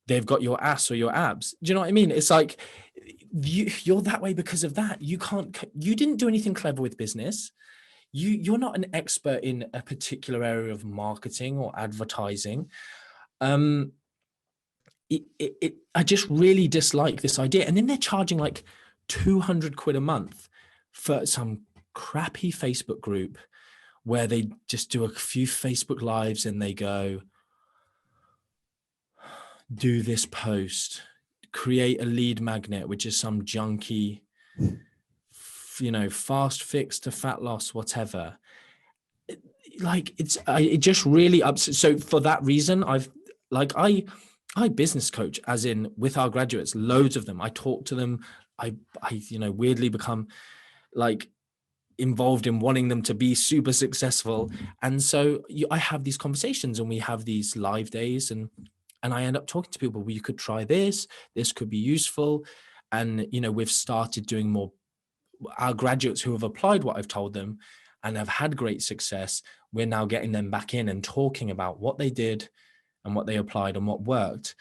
they've got your ass or your abs. Do you know what I mean? It's like, you're that way because of that. You didn't do anything clever with business. You're not an expert in a particular area of marketing or advertising. I just really dislike this idea. And then they're charging like 200 quid a month for some crappy Facebook group where they just do a few Facebook lives and they go, do this post, create a lead magnet, which is some junky, fast fix to fat loss, whatever. It just really upsets. So for that reason, I business coach, as in with our graduates, loads of them. I talk to them. I weirdly become like involved in wanting them to be super successful. And so I have these conversations and we have these live days and I end up talking to people, well, you could try this could be useful. And, we've started doing more. Our graduates who have applied what I've told them and have had great success, we're now getting them back in and talking about what they did and what they applied and what worked,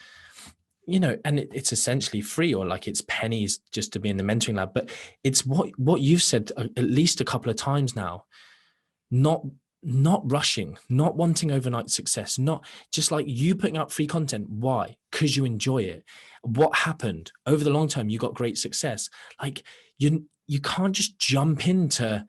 and it's essentially free, or like it's pennies just to be in the mentoring lab. But it's what you've said at least a couple of times now, not rushing, not wanting overnight success, not just like you putting up free content. Why? Because you enjoy it. What happened over the long term? You got great success. Like you can't just jump into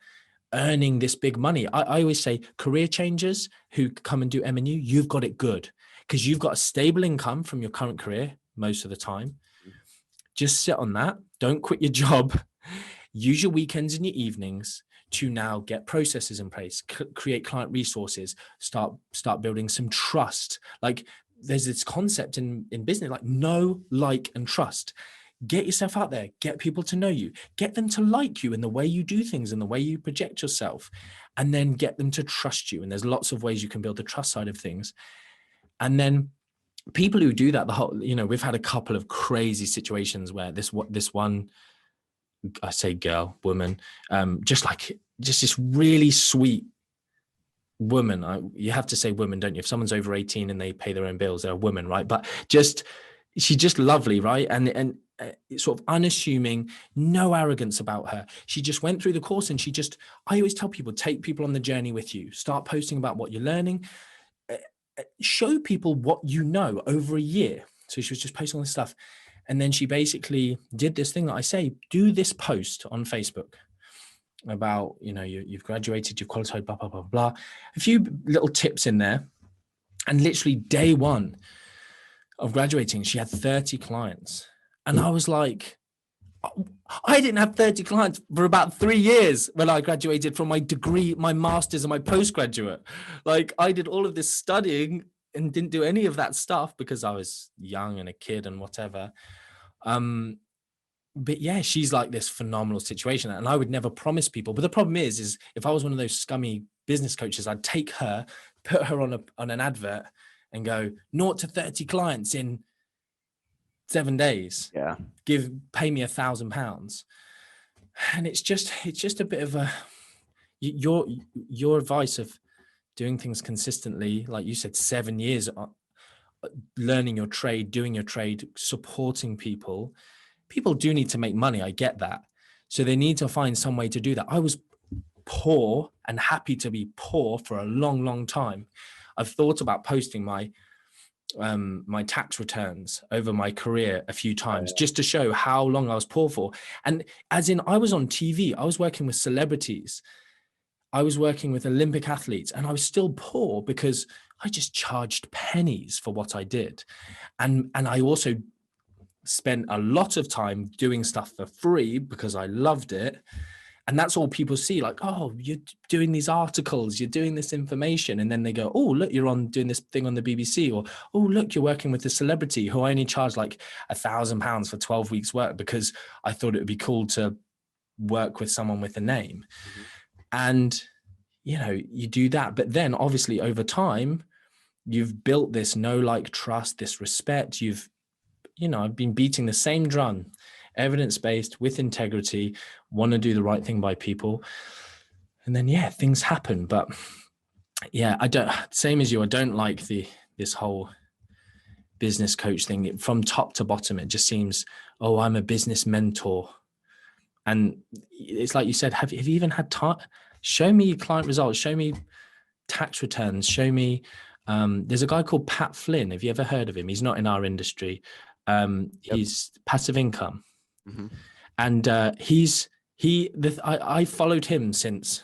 earning this big money. I always say career changers who come and do MNU, you've got it good because you've got a stable income from your current career most of the time. Just sit on that. Don't quit your job. Use your weekends and your evenings to now get processes in place, create client resources, start building some trust. Like, there's this concept in business, like know, like, and trust. Get yourself out there, get people to know you, get them to like you in the way you do things and the way you project yourself, and then get them to trust you. And there's lots of ways you can build the trust side of things. And then people who do that, we've had a couple of crazy situations where this one, I say girl, woman, just this really sweet woman. You have to say woman, don't you? If someone's over 18 and they pay their own bills, they're a woman, right? But she's just lovely, right? And sort of unassuming, no arrogance about her. She just went through the course and I always tell people, take people on the journey with you. Start posting about what you're learning. Show people what you know over a year. So she was just posting all this stuff. And then she basically did this thing that I say, do this post on Facebook about, you've graduated, you've qualified, blah, blah, blah, blah. A few little tips in there. And literally day one of graduating, she had 30 clients. And I was like, I didn't have 30 clients for about 3 years when I graduated from my degree, my master's and my postgraduate. Like, I did all of this studying and didn't do any of that stuff because I was young and a kid and whatever. But yeah, she's like this phenomenal situation. And I would never promise people. But the problem is if I was one of those scummy business coaches, I'd take her, put her on an advert and go 0 to 30 clients in 7 days. Yeah. Pay me £1,000. And it's just a bit of your advice of doing things consistently, like you said, 7 years, learning your trade, doing your trade, supporting people. People do need to make money. I get that. So they need to find some way to do that. I was poor and happy to be poor for a long, long time. I've thought about posting my tax returns over my career a few times just to show how long I was poor for. And as in, I was on TV, I was working with celebrities, I was working with Olympic athletes, and I was still poor because I just charged pennies for what I did. And I also spent a lot of time doing stuff for free because I loved it. And that's all people see, like, oh, you're doing these articles, you're doing this information. And then they go, oh, look, you're doing this thing on the BBC. Or, oh, look, you're working with a celebrity who I only charged like £1,000 for 12 weeks work because I thought it would be cool to work with someone with a name. Mm-hmm. And you do that. But then obviously over time, you've built this know, like, trust, this respect. I've been beating the same drum, evidence-based, with integrity, want to do the right thing by people. And then, things happen. But I don't, same as you, I don't like this whole business coach thing. From top to bottom, it just seems, oh, I'm a business mentor. And it's like you said, have you even had time? Show me client results, show me tax returns, show me, there's a guy called Pat Flynn. Have you ever heard of him? He's not in our industry. He's passive income. Mm-hmm. And I followed him since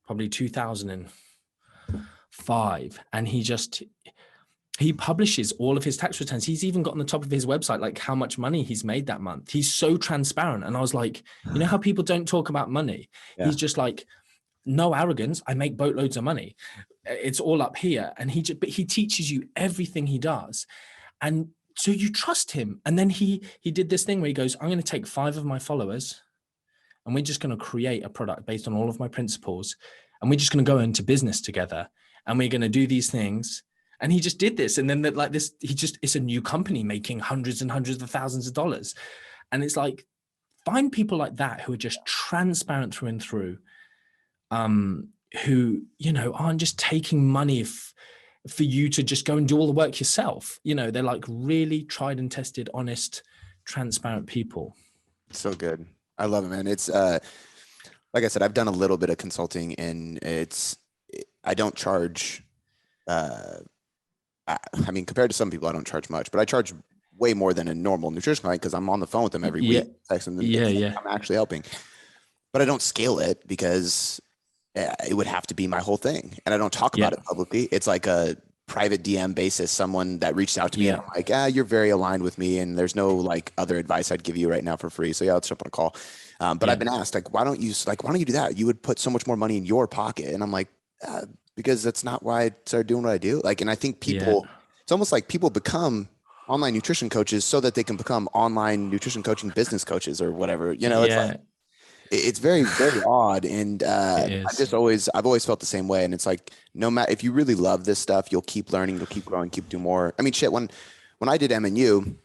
probably 2005. And he publishes all of his tax returns. He's even got on the top of his website, like, how much money he's made that month. He's so transparent. And I was like, you know how people don't talk about money? Yeah. He's just like, no arrogance. I make boatloads of money. It's all up here. And but he teaches you everything he does. And so you trust him. And then he did this thing where he goes, I'm going to take 5 of my followers and we're just going to create a product based on all of my principles. And we're just going to go into business together and we're going to do these things. And he just did this. And then it's a new company making hundreds and hundreds of thousands of dollars. And it's like, find people like that who are just transparent through and through, who, aren't just taking money for you to just go and do all the work yourself. They're like really tried and tested, honest, transparent people. So good. I love it, man. It's, like I said, I've done a little bit of consulting and I don't charge, I mean, compared to some people, I don't charge much, but I charge way more than a normal nutrition client because I'm on the phone with them every week. Texting them, I'm actually helping. But I don't scale it because it would have to be my whole thing. And I don't talk about it publicly. It's like a private DM basis, someone that reached out to me and I'm like, you're very aligned with me and there's no like other advice I'd give you right now for free. So let's jump on a call. But I've been asked, like, why don't you do that? You would put so much more money in your pocket. And I'm like, because that's not why I started doing what I do. Like, and I think people, it's almost like people become online nutrition coaches so that they can become online nutrition coaching business coaches or whatever, it's like, it's very, very odd. And I've always felt the same way. And it's like, no matter, if you really love this stuff, you'll keep learning, you'll keep growing, keep doing more. I mean, shit, when I did MNU,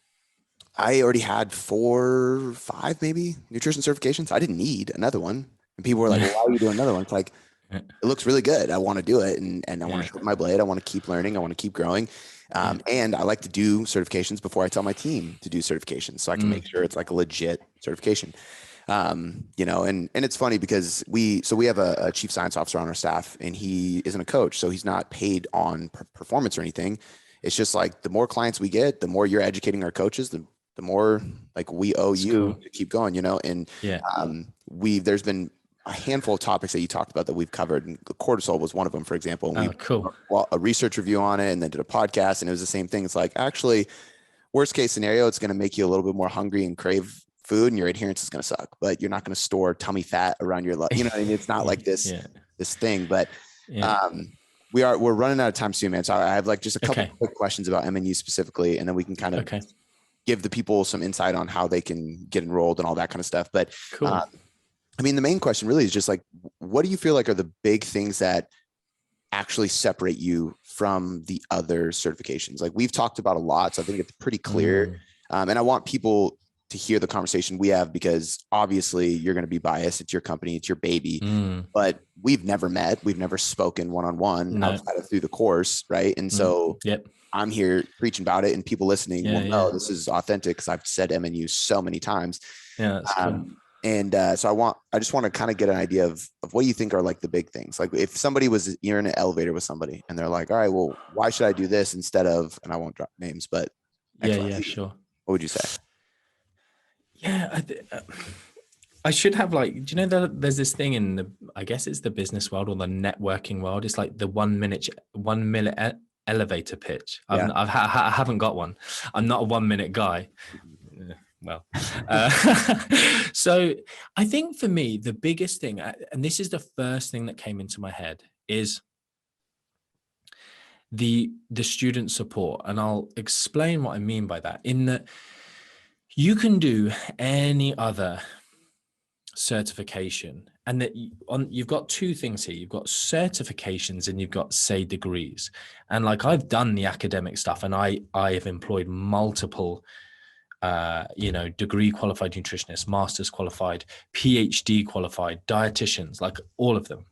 I already had 4 or 5 maybe nutrition certifications. I didn't need another one. And people were like, well, why are you doing another one? It's like, it looks really good. I want to do it. And I want to show my blade. I want to keep learning. I want to keep growing. And I like to do certifications before I tell my team to do certifications. So I can make sure it's like a legit certification. And it's funny because we have a chief science officer on our staff and he isn't a coach. So he's not paid on performance or anything. It's just like the more clients we get, the more you're educating our coaches, the more like we owe you to keep going, and there's been a handful of topics that you talked about that we've covered, and cortisol was one of them, for example. And a research review on it and then did a podcast, and it was the same thing. It's like, actually, worst case scenario, it's going to make you a little bit more hungry and crave food, and your adherence is going to suck, but you're not going to store tummy fat around your life. It's not like this thing, but we're running out of time soon, man. So I have like just a couple quick questions about MNU specifically, and then we can kind of give the people some insight on how they can get enrolled and all that kind of stuff. But I mean, the main question really is just like, what do you feel like are the big things that actually separate you from the other certifications? Like we've talked about a lot, so I think it's pretty clear. And I want people to hear the conversation we have, because obviously you're going to be biased. It's your company, it's your baby, but we've never met. We've never spoken one-on-one outside of through the course. Right. And so I'm here preaching about it, and people listening will know this is authentic because I've said MNU so many times. That's cool. And so I just want to kind of get an idea of what you think are like the big things. Like if you're in an elevator with somebody and they're like, all right, well, why should I do this instead of, and I won't drop names, but sure. What would you say? Yeah. I should have like, do you know there's this thing in I guess it's the business world or the networking world. It's like the 1 minute elevator pitch. I haven't got one. I'm not a 1 minute guy. Well, so I think for me, the biggest thing, and this is the first thing that came into my head, is the student support. And I'll explain what I mean by that. In that you can do any other certification and that you've got two things here. You've got certifications and you've got, say, degrees. And like, I've done the academic stuff, and I have employed multiple degree qualified nutritionists, master's qualified, PhD qualified, dietitians, like all of them.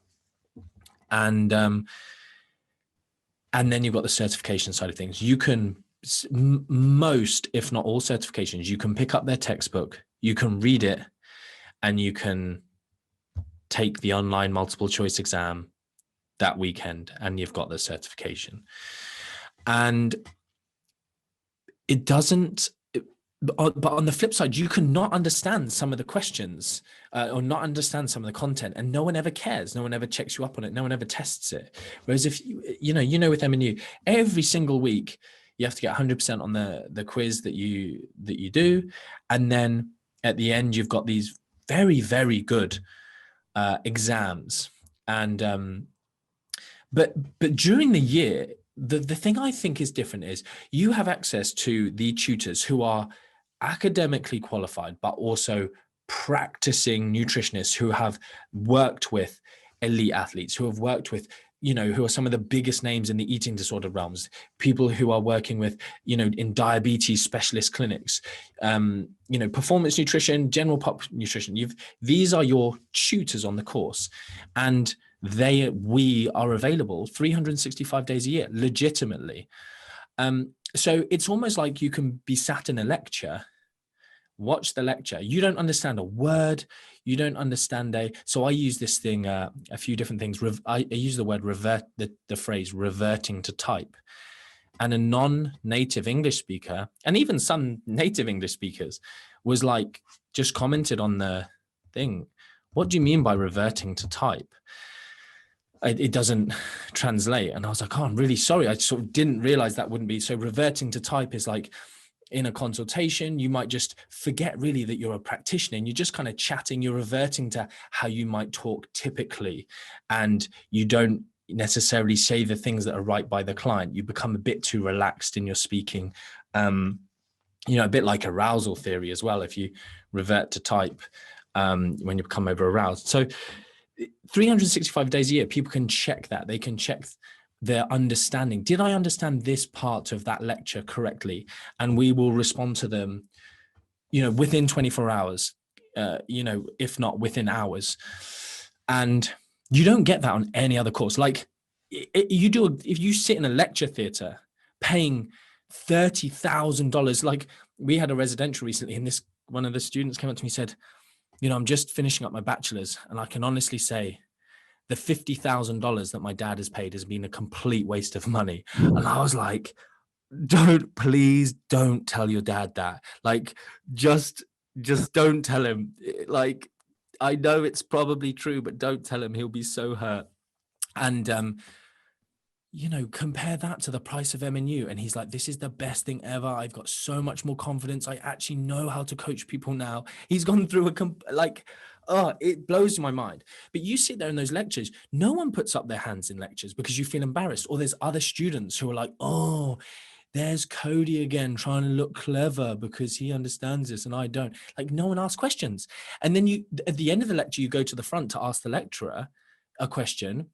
And then you've got the certification side of things. You can, most, if not all certifications, you can pick up their textbook, you can read it, and you can take the online multiple choice exam that weekend, and you've got the certification. And it doesn't, but on the flip side, you can not understand some of the questions or not understand some of the content, and no one ever cares. No one ever checks you up on it. No one ever tests it. Whereas if you know with MNU, every single week you have to get 100% on the quiz that you do, and then at the end you've got these very, very good exams. And but during the year, the thing I think is different is you have access to the tutors who are academically qualified, but also practicing nutritionists who have worked with elite athletes, who have worked with, who are some of the biggest names in the eating disorder realms, people who are working with, in diabetes specialist clinics, performance nutrition, general pop nutrition. These are your tutors on the course, and we are available 365 days a year, legitimately. So it's almost like you can be sat in a lecture, watch the lecture. You don't understand a word. You don't understand so I use this thing, a few different things. I use the word the phrase reverting to type. And a non-native English speaker, and even some native English speakers, was like, just commented on the thing. What do you mean by reverting to type? It doesn't translate. And I was like, oh, I'm really sorry. I sort of didn't realize that wouldn't be. So reverting to type is like, in a consultation, you might just forget really that you're a practitioner, and you're just kind of chatting. You're reverting to how you might talk typically, and you don't necessarily say the things that are right by the client. You become a bit too relaxed in your speaking, a bit like arousal theory as well, if you revert to type when you become over aroused. So 365 days a year, people can check that. They can check their understanding. Did I understand this part of that lecture correctly? And we will respond to them, within 24 hours, if not within hours. And you don't get that on any other course. Like if you sit in a lecture theatre paying $30,000, like we had a residential recently, and one of the students came up to me and said, I'm just finishing up my bachelor's, and I can honestly say the $50,000 that my dad has paid has been a complete waste of money. And I was like, please don't tell your dad that. Like, just don't tell him. Like, I know it's probably true, but don't tell him. He'll be so hurt. And, compare that to the price of MNU. And he's like, this is the best thing ever. I've got so much more confidence. I actually know how to coach people now. He's gone through it blows my mind. But you sit there in those lectures, no one puts up their hands in lectures because you feel embarrassed. Or there's other students who are like, oh, there's Cody again trying to look clever because he understands this and I don't. Like, no one asks questions. And then at the end of the lecture, you go to the front to ask the lecturer a question.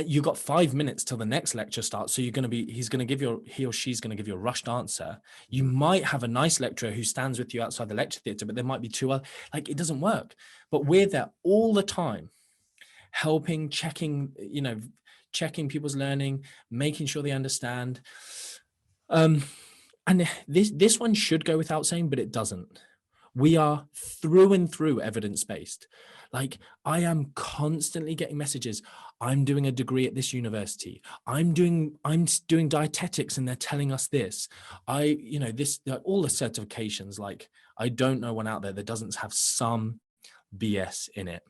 You've got 5 minutes till the next lecture starts. So he or she's going to give you a rushed answer. You might have a nice lecturer who stands with you outside the lecture theatre, but there might be two other, it doesn't work. But we're there all the time, helping, checking people's learning, making sure they understand. And this one should go without saying, but it doesn't. We are through and through evidence-based. Like, I am constantly getting messages. I'm doing a degree at this university. I'm doing dietetics and they're telling us this. All the certifications, like, I don't know one out there that doesn't have some BS in it.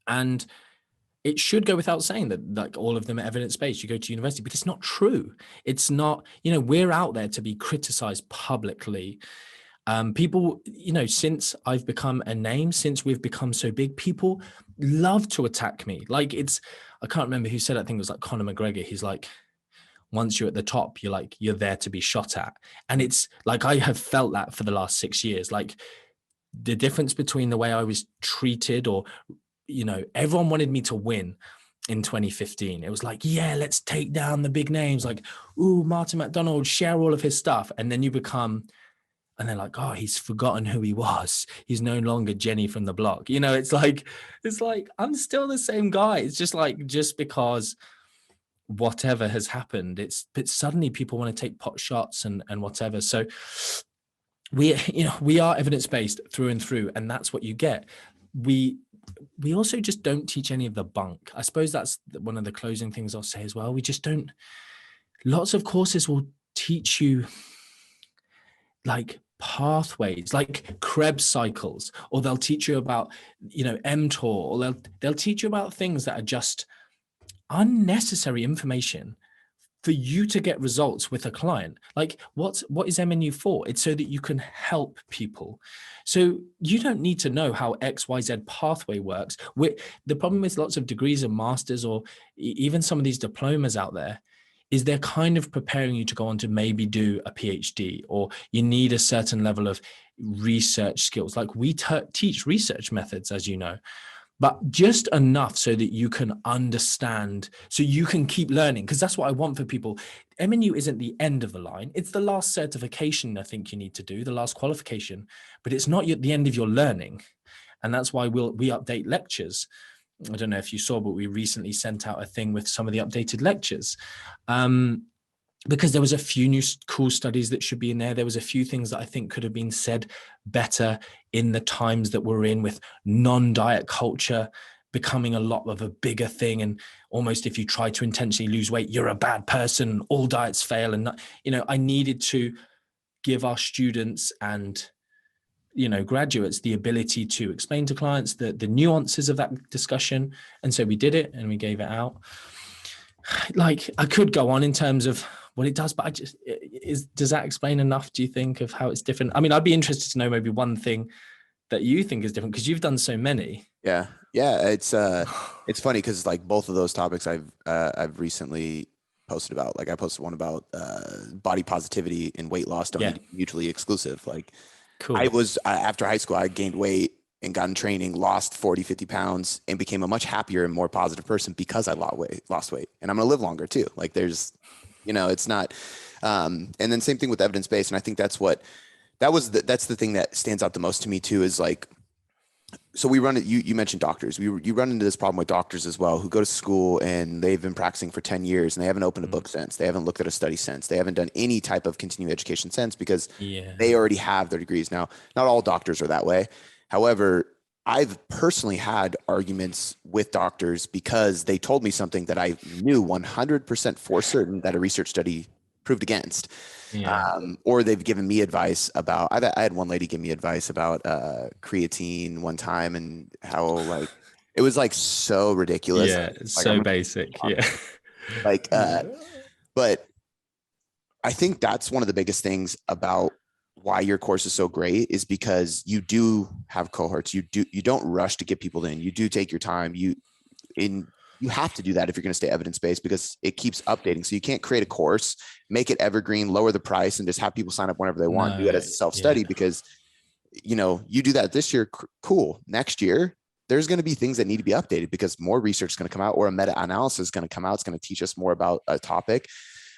And it should go without saying that, like, all of them are evidence-based. You go to university, but it's not true. It's not, we're out there to be criticized publicly. People, since I've become a name, since we've become so big, people love to attack me. Like, I can't remember who said it. I think it was like Conor McGregor. He's like, once you're at the top, you're there to be shot at. And it's like, I have felt that for the last 6 years. Like, the difference between the way I was treated, or, everyone wanted me to win in 2015. It was like, yeah, let's take down the big names, like, ooh, Martin McDonald, share all of his stuff. And then you become, and they're like, oh, he's forgotten who he was. He's no longer Jenny from the block. It's like, I'm still the same guy. It's just like, just because whatever has happened, but suddenly people want to take pot shots and whatever. So we are evidence-based through and through, and that's what you get. We also just don't teach any of the bunk. I suppose that's one of the closing things I'll say as well. We just don't. Lots of courses will teach you like pathways, like Krebs cycles, or they'll teach you about, mTOR, or they'll teach you about things that are just unnecessary information for you to get results with a client. Like what is MNU for? It's so that you can help people. So you don't need to know how XYZ pathway works. The problem with lots of degrees and masters, or even some of these diplomas out there, is they're kind of preparing you to go on to maybe do a PhD, or you need a certain level of research skills. Like we teach research methods, as you know, but just enough so that you can understand, so you can keep learning, because that's what I want for people. MNU isn't the end of the line. It's the last certification I think you need to do, the last qualification, but it's not the end of your learning. And that's why we update lectures. I don't know if you saw, but we recently sent out a thing with some of the updated lectures. Because there was a few new cool studies that should be in there. There was a few things that I think could have been said better in the times that we're in, with non-diet culture becoming a lot of a bigger thing. And almost if you try to intentionally lose weight, you're a bad person, all diets fail. And, I needed to give our students and, graduates the ability to explain to clients the nuances of that discussion. And so we did it and we gave it out. Like I could go on in terms of what it does, but does that explain enough, do you think, of how it's different? I mean, I'd be interested to know maybe one thing that you think is different, because you've done so many. Yeah. It's funny because like both of those topics I've recently posted about. Like I posted one about body positivity and weight loss don't need to be mutually exclusive. Like cool. I was after high school, I gained weight and got in training, lost 40, 50 pounds, and became a much happier and more positive person because I lost weight. And I'm going to live longer too. Like there's, it's not, and then same thing with evidence-based. And I think that's the thing that stands out the most to me too, is like, so we run it, you mentioned doctors. You run into this problem with doctors as well, who go to school and they've been practicing for 10 years and they haven't opened a book since, they haven't looked at a study since, they haven't done any type of continuing education since, because they already have their degrees. Now, not all doctors are that way. However, I've personally had arguments with doctors because they told me something that I knew 100% for certain that a research study proved against. Or they've given me advice about, I had one lady give me advice about creatine one time, and how like, it was like so ridiculous. Yeah. Like, so basic. Yeah. Like, but I think that's one of the biggest things about why your course is so great, is because you do have cohorts. You don't rush to get people in. You do take your time. You have to do that if you're going to stay evidence-based, because it keeps updating. So you can't create a course, make it evergreen, lower the price, and just have people sign up whenever they want. Do it as a self-study, because, you do that this year. Cool. Next year, there's going to be things that need to be updated because more research is going to come out, or a meta-analysis is going to come out. It's going to teach us more about a topic,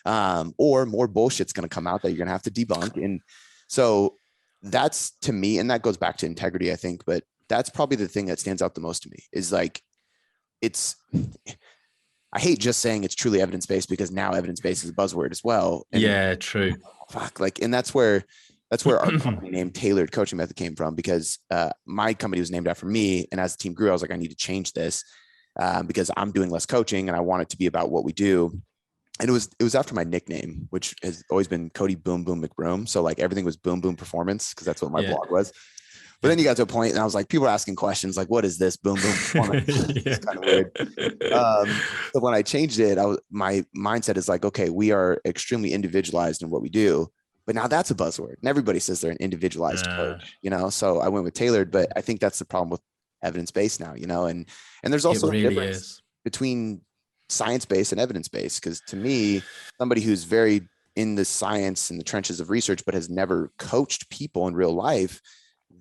or more bullshit's going to come out that you're going to have to debunk. And so that's, to me, and that goes back to integrity, I think, but that's probably the thing that stands out the most to me, is like, I hate just saying it's truly evidence-based, because now evidence-based is a buzzword as well. And true. And that's where our company name Tailored Coaching Method came from, because my company was named after me. And as the team grew, I was like, I need to change this because I'm doing less coaching and I want it to be about what we do. And it was after my nickname, which has always been Cody Boom Boom McBroom. So like everything was Boom Boom Performance, because that's what my blog was. But then you got to a point and I was like, people are asking questions like, what is this Boom Boom Performance? It's kind of weird. So when I changed it, my mindset is like, okay, we are extremely individualized in what we do. But now that's a buzzword, and everybody says they're an individualized coach, So I went with tailored. But I think that's the problem with evidence-based now, and there's also a difference between science-based and evidence-based, because to me, somebody who's very in the science and the trenches of research but has never coached people in real life,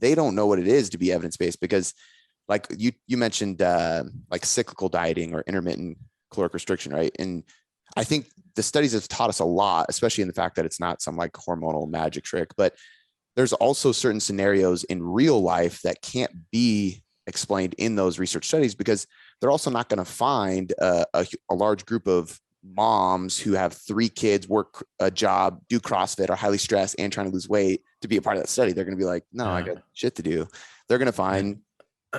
they don't know what it is to be evidence-based, because like you mentioned like cyclical dieting or intermittent caloric restriction, right? And I think the studies have taught us a lot, especially in the fact that it's not some like hormonal magic trick, but there's also certain scenarios in real life that can't be explained in those research studies, because they're also not going to find a large group of moms who have 3 kids, work a job, do CrossFit, are highly stressed and trying to lose weight to be a part of that study. They're going to be like, no, I got shit to do. They're going to find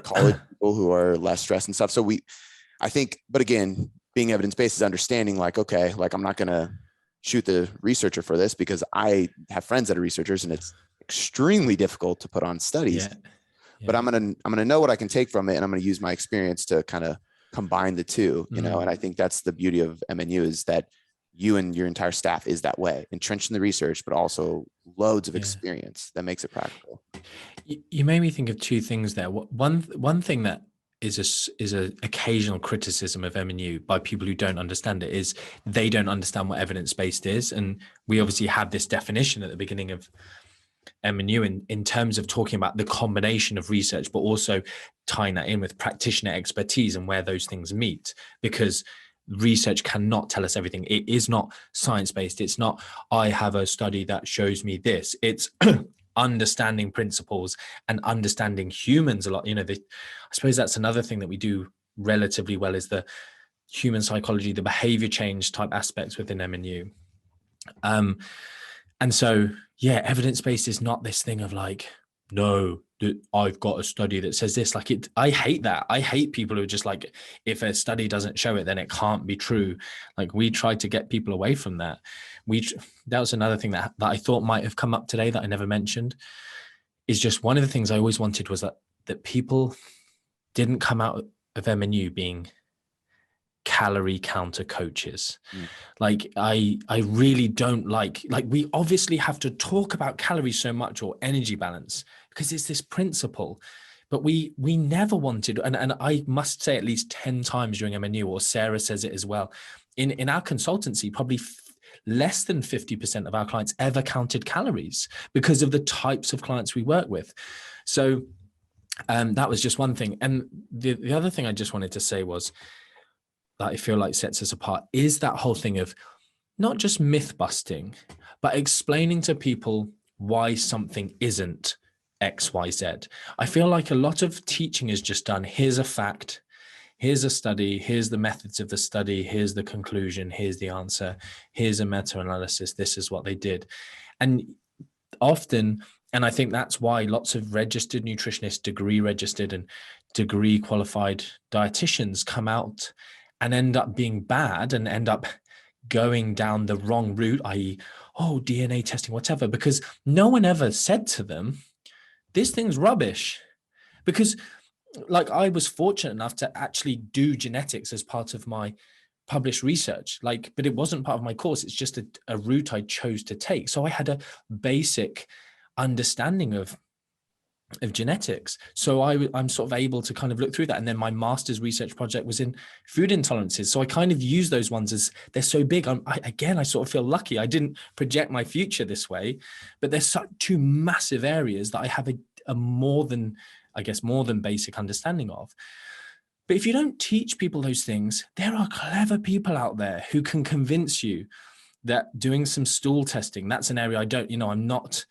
college people who are less stressed and stuff. So I think, but again, being evidence-based is understanding like, okay, like I'm not going to shoot the researcher for this, because I have friends that are researchers and it's extremely difficult to put on studies, but I'm going to know what I can take from it. And I'm going to use my experience to kind of combine the two, you know? And I think that's the beauty of MNU, is that you and your entire staff is that way, entrenched in the research, but also loads of experience that makes it practical. You made me think of 2 things there. One thing that is a occasional criticism of MNU by people who don't understand it is they don't understand what evidence-based is. And we obviously have this definition at the beginning of MNU in terms of talking about the combination of research, but also tying that in with practitioner expertise and where those things meet, because research cannot tell us everything. It is not science-based. It's not, I have a study that shows me this. It's understanding principles and understanding humans a lot. You know, I suppose that's another thing that we do relatively well, is the human psychology, the behavior change type aspects within MNU. And so, evidence-based is not this thing of like, no, I've got a study that says this. Like I hate that. I hate people who are just like, if a study doesn't show it, then it can't be true. Like we try to get people away from that. That was another thing that I thought might have come up today that I never mentioned, is just one of the things I always wanted was that people didn't come out of MNU being calorie counter coaches. Like I really don't like we obviously have to talk about calories so much, or energy balance, because it's this principle, but we never wanted, and I must say at least 10 times during MNU, or Sarah says it as well, in our consultancy, probably less than 50% of our clients ever counted calories because of the types of clients we work with. So that was just one thing. And the other thing I just wanted to say was that I feel like sets us apart is that whole thing of not just myth busting, but explaining to people why something isn't X, Y, Z. I feel like a lot of teaching is just done. Here's a fact. Here's a study. Here's the methods of the study. Here's the conclusion. Here's the answer. Here's a meta-analysis. This is what they did. And often, and I think that's why lots of registered nutritionists, degree registered and degree qualified dietitians come out and end up being bad and end up going down the wrong route, i.e., DNA testing, whatever, because no one ever said to them, this thing's rubbish. Because like I was fortunate enough to actually do genetics as part of my published research, but it wasn't part of my course. It's just a route I chose to take. So I had a basic understanding of genetics. So I'm sort of able to kind of look through that. And then my master's research project was in food intolerances. So I kind of use those ones as they're so big. I sort of feel lucky. I didn't project my future this way, but there's 2 massive areas that I have a more than basic understanding of. But if you don't teach people those things, there are clever people out there who can convince you that doing some stool testing, that's an area I'm not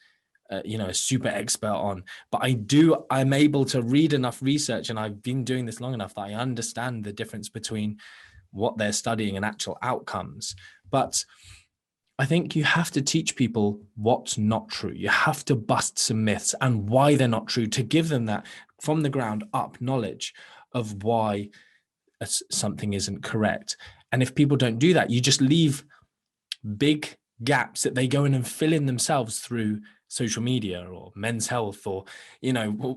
a super expert on, but I'm able to read enough research, and I've been doing this long enough that I understand the difference between what they're studying and actual outcomes. But I think you have to teach people what's not true. You have to bust some myths and why they're not true, to give them that from the ground up knowledge of why something isn't correct. And if people don't do that, you just leave big gaps that they go in and fill in themselves through social media or Men's Health or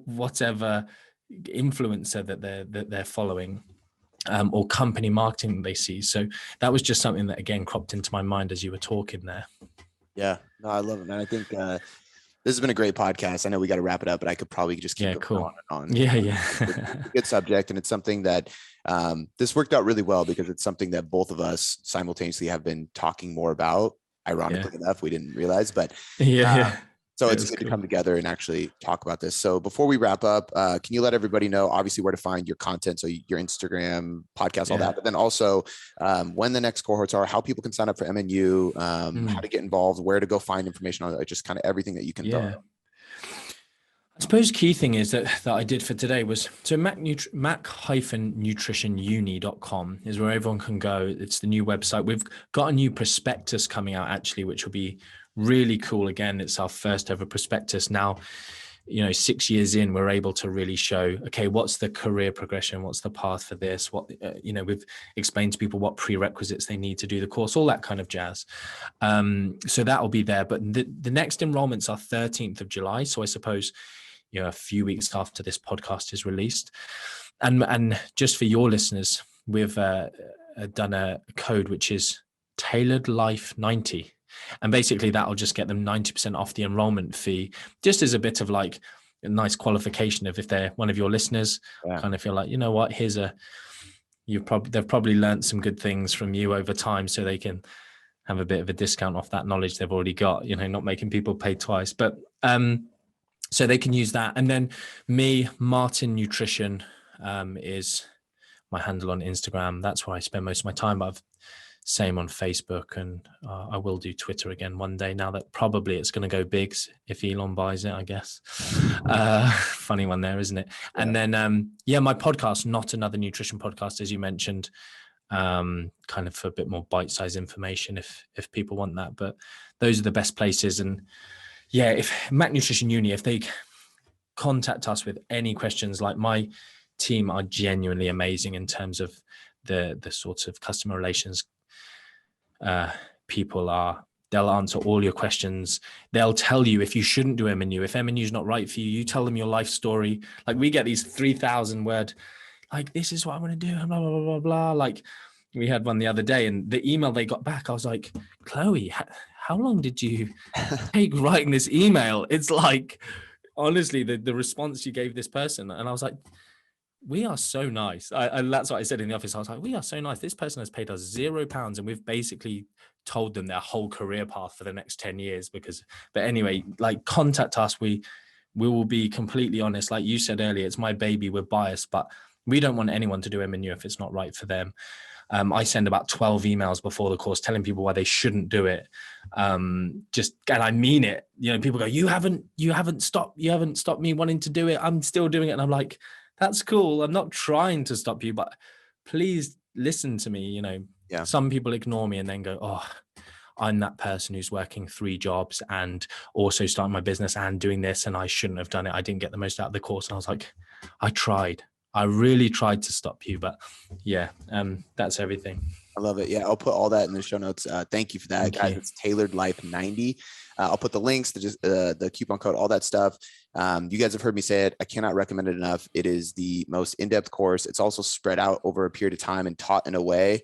whatever influencer that they're following, or company marketing they see. So that was just something that again cropped into my mind as you were talking there. Yeah, no, I love it, man. I think this has been a great podcast. I know we got to wrap it up, but I could probably just keep going on and on. It's a good subject, and it's something that this worked out really well because it's something that both of us simultaneously have been talking more about. Ironically enough, we didn't realize, but So it's good to come together and actually talk about this. So before we wrap up, can you let everybody know, obviously, where to find your content? So your Instagram, podcast, all that, but then also when the next cohorts are, how people can sign up for MNU, how to get involved, where to go find information on it, just kind of everything that you can throw. I suppose key thing is that I did for today was, so mac-nutritionuni.com is where everyone can go. It's the new website. We've got a new prospectus coming out actually, which will be really cool. Again, it's our first ever prospectus. Now, 6 years in, we're able to really show, okay, what's the career progression? What's the path for this? What, we've explained to people what prerequisites they need to do the course, all that kind of jazz. So that will be there. But the next enrollments are 13th of July. So I suppose, a few weeks after this podcast is released. And just for your listeners, we've done a code, which is Tailored Life 90. And basically that'll just get them 90% off the enrollment fee, just as a bit of like a nice qualification of if they're one of your listeners, kind of feel like, you know what, they've probably learned some good things from you over time, so they can have a bit of a discount off that knowledge they've already got, not making people pay twice. But so they can use that. And then me, Martin Nutrition, is my handle on Instagram. That's where I spend most of my time. But same on Facebook, and I will do Twitter again one day, now that probably it's going to go big if Elon buys it, I guess. Funny one there, isn't it? Yeah. And then, my podcast, Not Another Nutrition Podcast, as you mentioned, kind of for a bit more bite-sized information if people want that. But those are the best places. And if Mac Nutrition Uni, if they contact us with any questions, like my team are genuinely amazing in terms of the sorts of customer relations they'll answer all your questions. They'll tell you if you shouldn't do MNU, if MNU is not right for you. You tell them your life story. Like we get these 3,000 word, like, this is what I want to do, blah, blah, blah, blah, blah. Like we had one the other day, and the email they got back, I was like, Chloe, how long did you take writing this email? It's like, honestly, the response you gave this person. And I was like, we are so nice. And that's what I said in the office. I was like, we are so nice. This person has paid us £0, and we've basically told them their whole career path for the next 10 years. But anyway, like, contact us. We will be completely honest. Like you said earlier, it's my baby. We're biased, but we don't want anyone to do MNU if it's not right for them. I send about 12 emails before the course telling people why they shouldn't do it. And I mean it. People go, you haven't stopped me wanting to do it. I'm still doing it. And I'm like, that's cool. I'm not trying to stop you, but please listen to me. Some people ignore me and then go, oh, I'm that person who's working 3 jobs and also starting my business and doing this, and I shouldn't have done it. I didn't get the most out of the course. And I was like, I tried. I really tried to stop you, but that's everything. I love it. Yeah, I'll put all that in the show notes. Thank you for that, guys. It's Tailored Life 90. I'll put the links, the coupon code, all that stuff. You guys have heard me say it. I cannot recommend it enough. It is the most in-depth course. It's also spread out over a period of time and taught in a way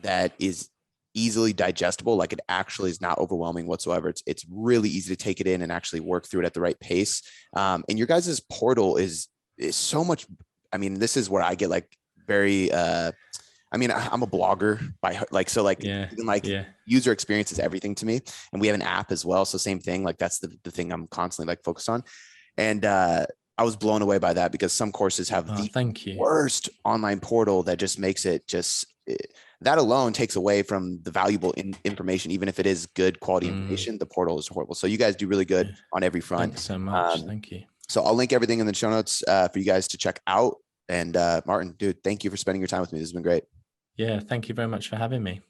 that is easily digestible. Like, it actually is not overwhelming whatsoever. It's really easy to take it in and actually work through it at the right pace. And your guys' portal is so much. I mean, this is where I get like very, I'm a blogger user experience is everything to me. And we have an app as well. So same thing, like that's the thing I'm constantly like focused on. And I was blown away by that, because some courses have the worst online portal that just makes it that alone takes away from the valuable information. Even if it is good quality information, the portal is horrible. So you guys do really good on every front. Thanks so much. Thank you. So I'll link everything in the show notes for you guys to check out. And Martin, dude, thank you for spending your time with me. This has been great. Yeah, thank you very much for having me.